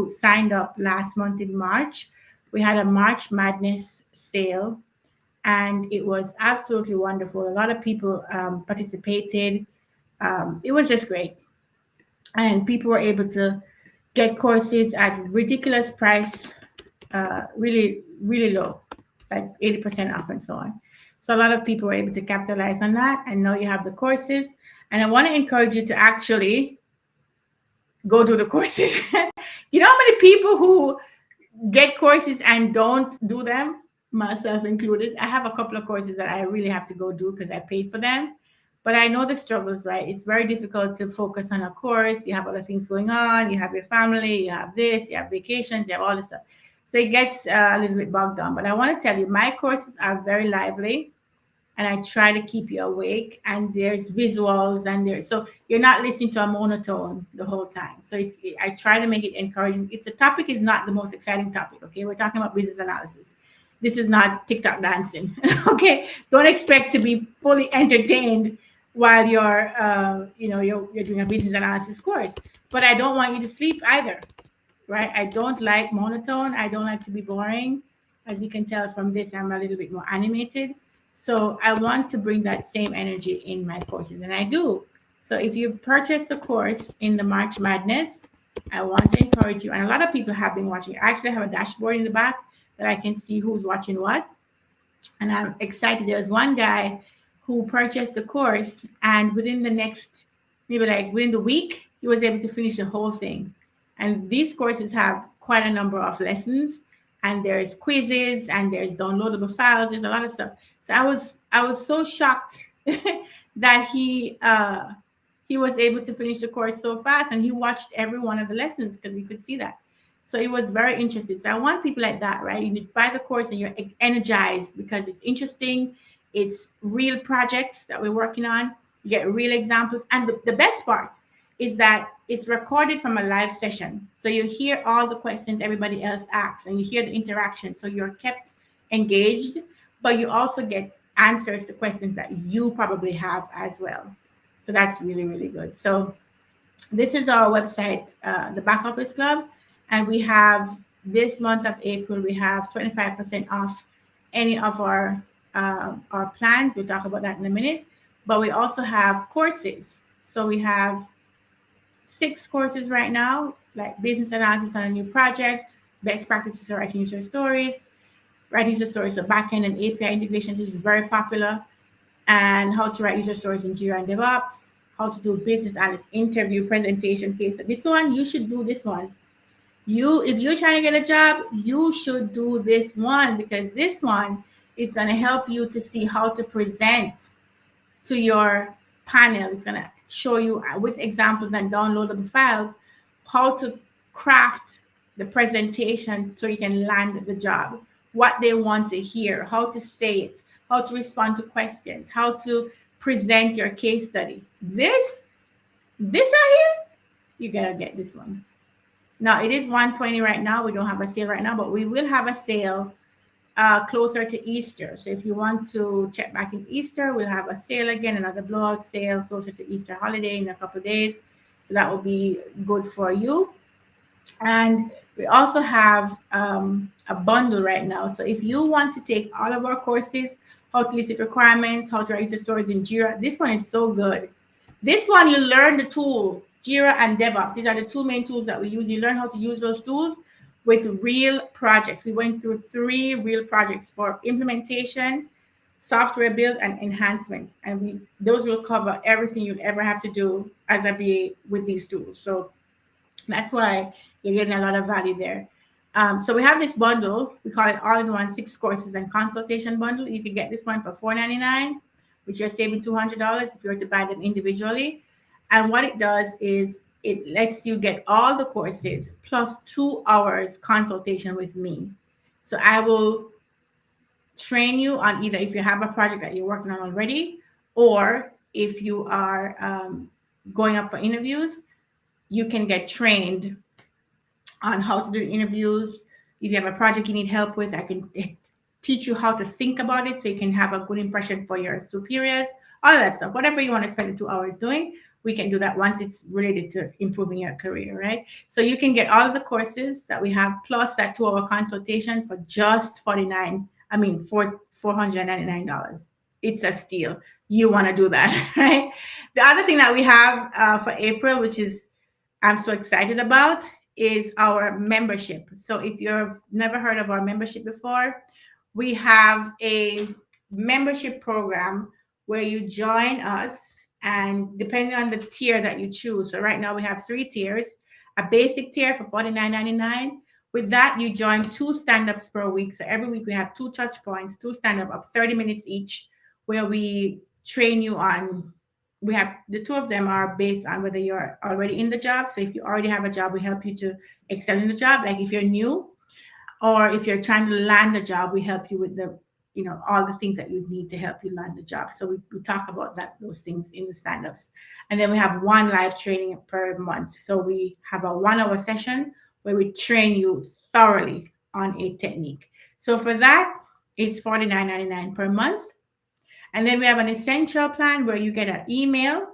signed up last month in March. We had a March Madness sale, and it was absolutely wonderful. A lot of people participated. It was just great, and people were able to get courses at ridiculous price, really, really low, like 80% off and so on. So a lot of people were able to capitalize on that. And now you have the courses. And I want to encourage you to actually go do the courses. You know how many people who get courses and don't do them, myself included? I have a couple of courses that I really have to go do because I paid for them. But I know the struggles, right? It's very difficult to focus on a course. You have other things going on. You have your family. You have this. You have vacations. You have all this stuff. So it gets a little bit bogged down. But I want to tell you, my courses are very lively, and I try to keep you awake. And there's visuals, and so you're not listening to a monotone the whole time. So I try to make it encouraging. The topic is not the most exciting topic. Okay, we're talking about business analysis. This is not TikTok dancing. Okay, don't expect to be fully entertained while you're doing a business analysis course. But I don't want you to sleep either, right? I don't like monotone. I don't like to be boring. As you can tell from this, I'm a little bit more animated. So I want to bring that same energy in my courses, and I do. So if you've purchased a course in the March Madness, I want to encourage you. And a lot of people have been watching. I actually have a dashboard in the back that I can see who's watching what. And I'm excited. There was one guy who purchased the course, and within the next, maybe like within the week, he was able to finish the whole thing. And these courses have quite a number of lessons, and there's quizzes, and there's downloadable files. There's a lot of stuff. So I was so shocked that he was able to finish the course so fast, and he watched every one of the lessons because we could see that. So he was very interested. So I want people like that, right? You buy the course and you're energized because it's interesting. It's real projects that we're working on. You get real examples. And the best part is that it's recorded from a live session. So you hear all the questions everybody else asks, and you hear the interaction. So you're kept engaged, but you also get answers to questions that you probably have as well. So that's really, really good. So this is our website, the Back Office Club. And we have this month of April, we have 25% off any of our plans. We'll talk about that in a minute. But we also have courses. So we have 6 courses right now, like business analysis on a new project, best practices for writing user stories. Writing user stories, so backend and API integrations is very popular. And how to write user stories in Jira and DevOps. How to do business analyst interview presentation case. This one, you should do this one. If you're trying to get a job, you should do this one, because this one is going to help you to see how to present to your panel. It's going to show you with examples and downloadable files how to craft the presentation so you can land the job, what they want to hear, how to say it, how to respond to questions, how to present your case study. This right here, you got to get this one. Now, it is $120 right now. We don't have a sale right now, but we will have a sale closer to Easter. So if you want to check back in Easter, we'll have a sale again, another blowout sale closer to Easter holiday in a couple of days. So that will be good for you. And we also have a bundle right now. So if you want to take all of our courses, how to list requirements, how to write user stories in Jira, this one is so good. This one, you learn the tool, Jira and DevOps. These are the 2 main tools that we use. You learn how to use those tools with real projects. We went through 3 real projects for implementation, software build, and enhancements. And those will cover everything you'll ever have to do as a BA with these tools. So that's why you're getting a lot of value there. So we have this bundle. We call it all-in-one 6 courses and consultation bundle. You can get this one for $4.99, which you're saving $200 if you were to buy them individually. And what it does is it lets you get all the courses plus 2 hours consultation with me. So I will train you on either if you have a project that you're working on already, or if you are going up for interviews, you can get trained on how to do the interviews. If you have a project you need help with, I can teach you how to think about it so you can have a good impression for your superiors, all that stuff. Whatever you want to spend the 2 hours doing, we can do that once it's related to improving your career, right? So you can get all of the courses that we have plus that 2 hour consultation for just $499. It's a steal. You want to do that, right? The other thing that we have for April, which is I'm so excited about, is our membership. So if you've never heard of our membership before, we have a membership program where you join us, and depending on the tier that you choose. So right now we have 3 tiers: a basic tier for $49.99. With that, you join 2 stand-ups per week. So every week we have 2 touch points, 2 stand-up of 30 minutes each, where we train you on. We have the 2 of them are based on whether you're already in the job. So if you already have a job, we help you to excel in the job. Like if you're new, or if you're trying to land a job, we help you with the, all the things that you need to help you land the job. So we talk about those things in the stand-ups. And then we have 1 live training per month. So we have a 1-hour session where we train you thoroughly on a technique. So for that, it's $49.99 per month. And then we have an essential plan where you get an email,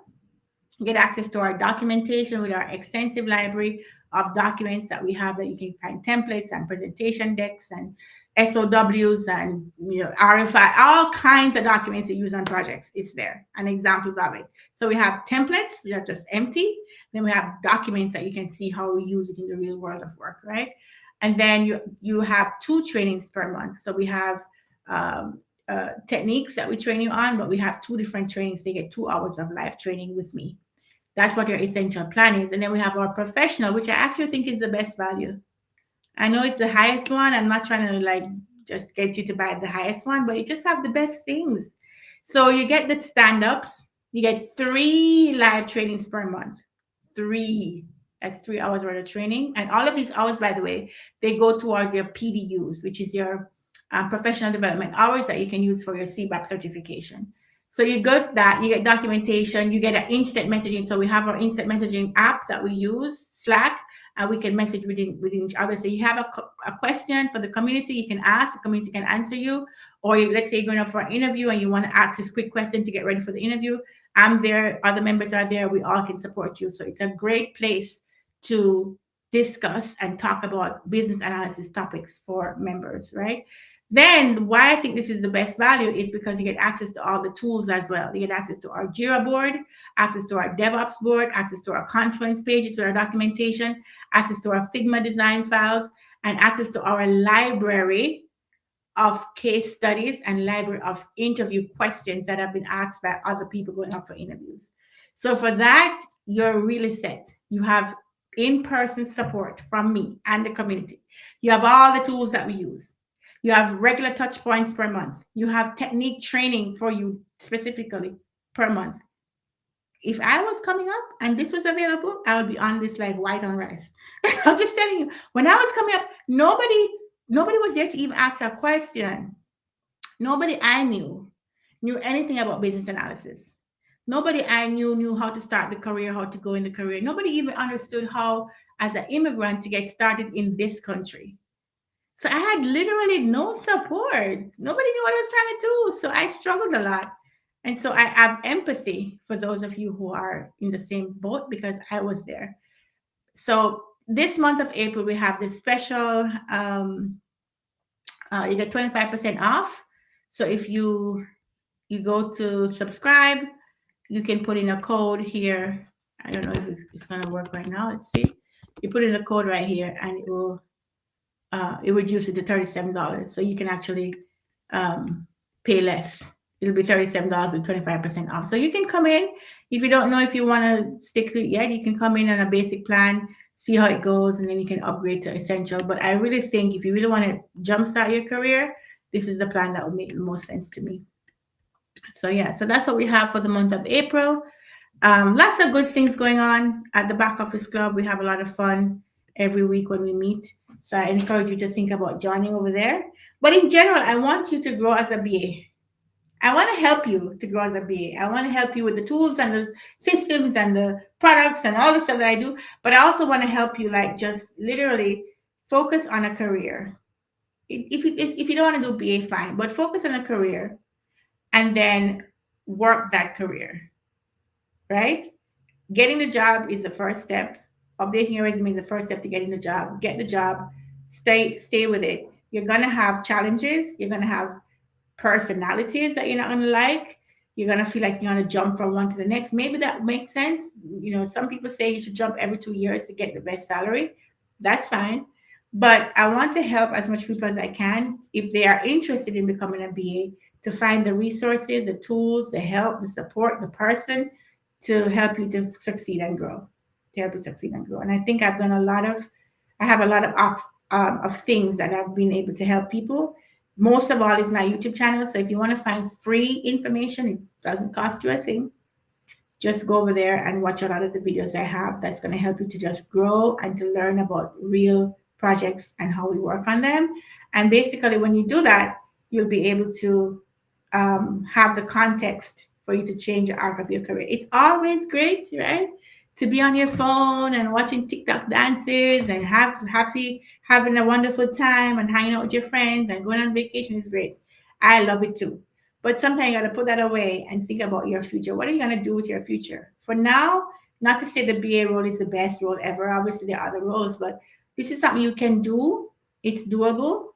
get access to our documentation with our extensive library of documents that we have, that you can find templates and presentation decks and SOWs and RFI, all kinds of documents you use on projects. It's there and examples of it. So we have templates that are just empty. Then we have documents that you can see how we use it in the real world of work, right? And then you have 2 trainings per month. So we have techniques that we train you on, but we have 2 different trainings. They get 2 hours of live training with me. That's what your essential plan is. And then we have our professional, which I actually think is the best value. I know it's the highest one. I'm not trying to just get you to buy the highest one, but you just have the best things. So you get the stand-ups. You get 3 live trainings per month. 3. That's 3 hours worth of training. And all of these hours, by the way, they go towards your PDUs, which is your professional development hours that you can use for your CBAP certification. So you got that, you get documentation, you get an instant messaging. So we have our instant messaging app that we use, Slack, and we can message within each other. So you have a question for the community, you can ask, the community can answer you. Or let's say you're going up for an interview and you want to ask this quick question to get ready for the interview. I'm there, other members are there, we all can support you. So it's a great place to discuss and talk about business analysis topics for members, right? Then why I think this is the best value is because you get access to all the tools as well. You get access to our Jira board, access to our DevOps board, access to our Confluence pages with our documentation, access to our Figma design files, and access to our library of case studies and library of interview questions that have been asked by other people going up for interviews. So for that, you're really set. You have in-person support from me and the community. You have all the tools that we use. You have regular touch points per month. You have technique training for you specifically per month. If I was coming up and this was available, I would be on this like white on rice. I'm just telling you, when I was coming up, nobody was there to even ask a question. Nobody I knew anything about business analysis. Nobody I knew how to start the career, how to go in the career. Nobody even understood how, as an immigrant, to get started in this country. So I had literally no support. Nobody knew what I was trying to do. So I struggled a lot. And so I have empathy for those of you who are in the same boat because I was there. So this month of April, we have this special, you get 25% off. So if you go to subscribe, you can put in a code here. I don't know if it's going to work right now. Let's see. You put in the code right here and it will reduce it to $37. So you can actually pay less. It'll be $37 with 25% off. So you can come in. If you don't know if you want to stick to it yet, you can come in on a basic plan, see how it goes, and then you can upgrade to essential. But I really think if you really want to jumpstart your career, this is the plan that would make the most sense to me. So yeah, so that's what we have for the month of April. Lots of good things going on at the Back Office Club. We have a lot of fun every week when we meet. So I encourage you to think about joining over there. But in general, I want you to grow as a BA. I want to help you to grow as a BA. I want to help you with the tools and the systems and the products and all the stuff that I do. But I also want to help you just literally focus on a career. if you don't want to do BA, fine, but focus on a career and then work that career, right? Getting the job is the first step. Updating your resume is the first step to getting the job. Get the job, stay with it. You're gonna have challenges. You're gonna have personalities that you're not going to like. You're going to feel like you're going to jump from one to the next. Maybe that makes sense. You know, some people say you should jump every 2 years to get the best salary. That's fine. But I want to help as much people as I can, if they are interested in becoming a BA, to find the resources, the tools, the help, the support, the person to help you to succeed and grow. To help you succeed and grow. And I think I have a lot of things that I've been able to help people. Most of all is my YouTube channel. So if you want to find free information, it doesn't cost you a thing. Just go over there and watch a lot of the videos I have. That's going to help you to just grow and to learn about real projects and how we work on them. And basically, when you do that, you'll be able to have the context for you to change the arc of your career. It's always great, right? To be on your phone and watching TikTok dances and having a wonderful time and hanging out with your friends and going on vacation is great. I love it too. But sometimes you got to put that away and think about your future. What are you going to do with your future? For now, not to say the BA role is the best role ever. Obviously, there are other roles, but this is something you can do. It's doable.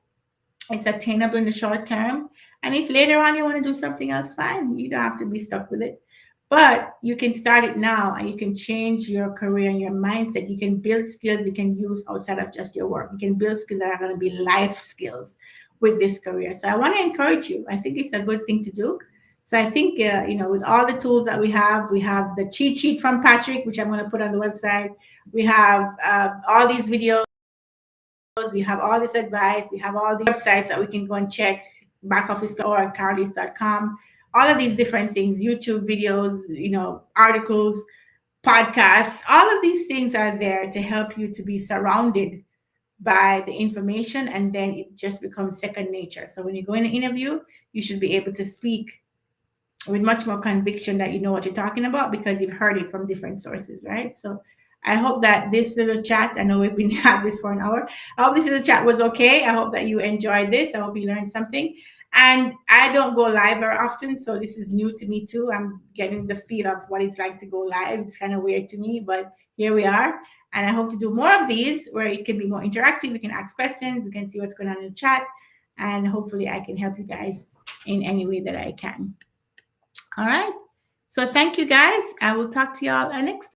It's attainable in the short term. And if later on you want to do something else, fine. You don't have to be stuck with it. But you can start it now and you can change your career and your mindset. You can build skills you can use outside of just your work. You can build skills that are going to be life skills with this career. So I want to encourage you. I think it's a good thing to do. So I think, with all the tools that we have the cheat sheet from Patrick, which I'm going to put on the website. We have all these videos. We have all this advice. We have all the websites that we can go and check, backoffice.org, karaleise.com, all of these different things, YouTube videos, articles, podcasts, all of these things are there to help you to be surrounded by the information, and then it just becomes second nature. So when you go in an interview, you should be able to speak with much more conviction that you know what you're talking about because you've heard it from different sources, right? So I hope that this little chat, I know we've been at this for an hour. I hope this little chat was okay. I hope that you enjoyed this. I hope you learned something. And I don't go live very often, so this is new to me too. I'm getting the feel of what it's like to go live. It's kind of weird to me, but here we are. And I hope to do more of these where it can be more interactive. We can ask questions. We can see what's going on in the chat. And hopefully I can help you guys in any way that I can. All right. So thank you guys. I will talk to y'all next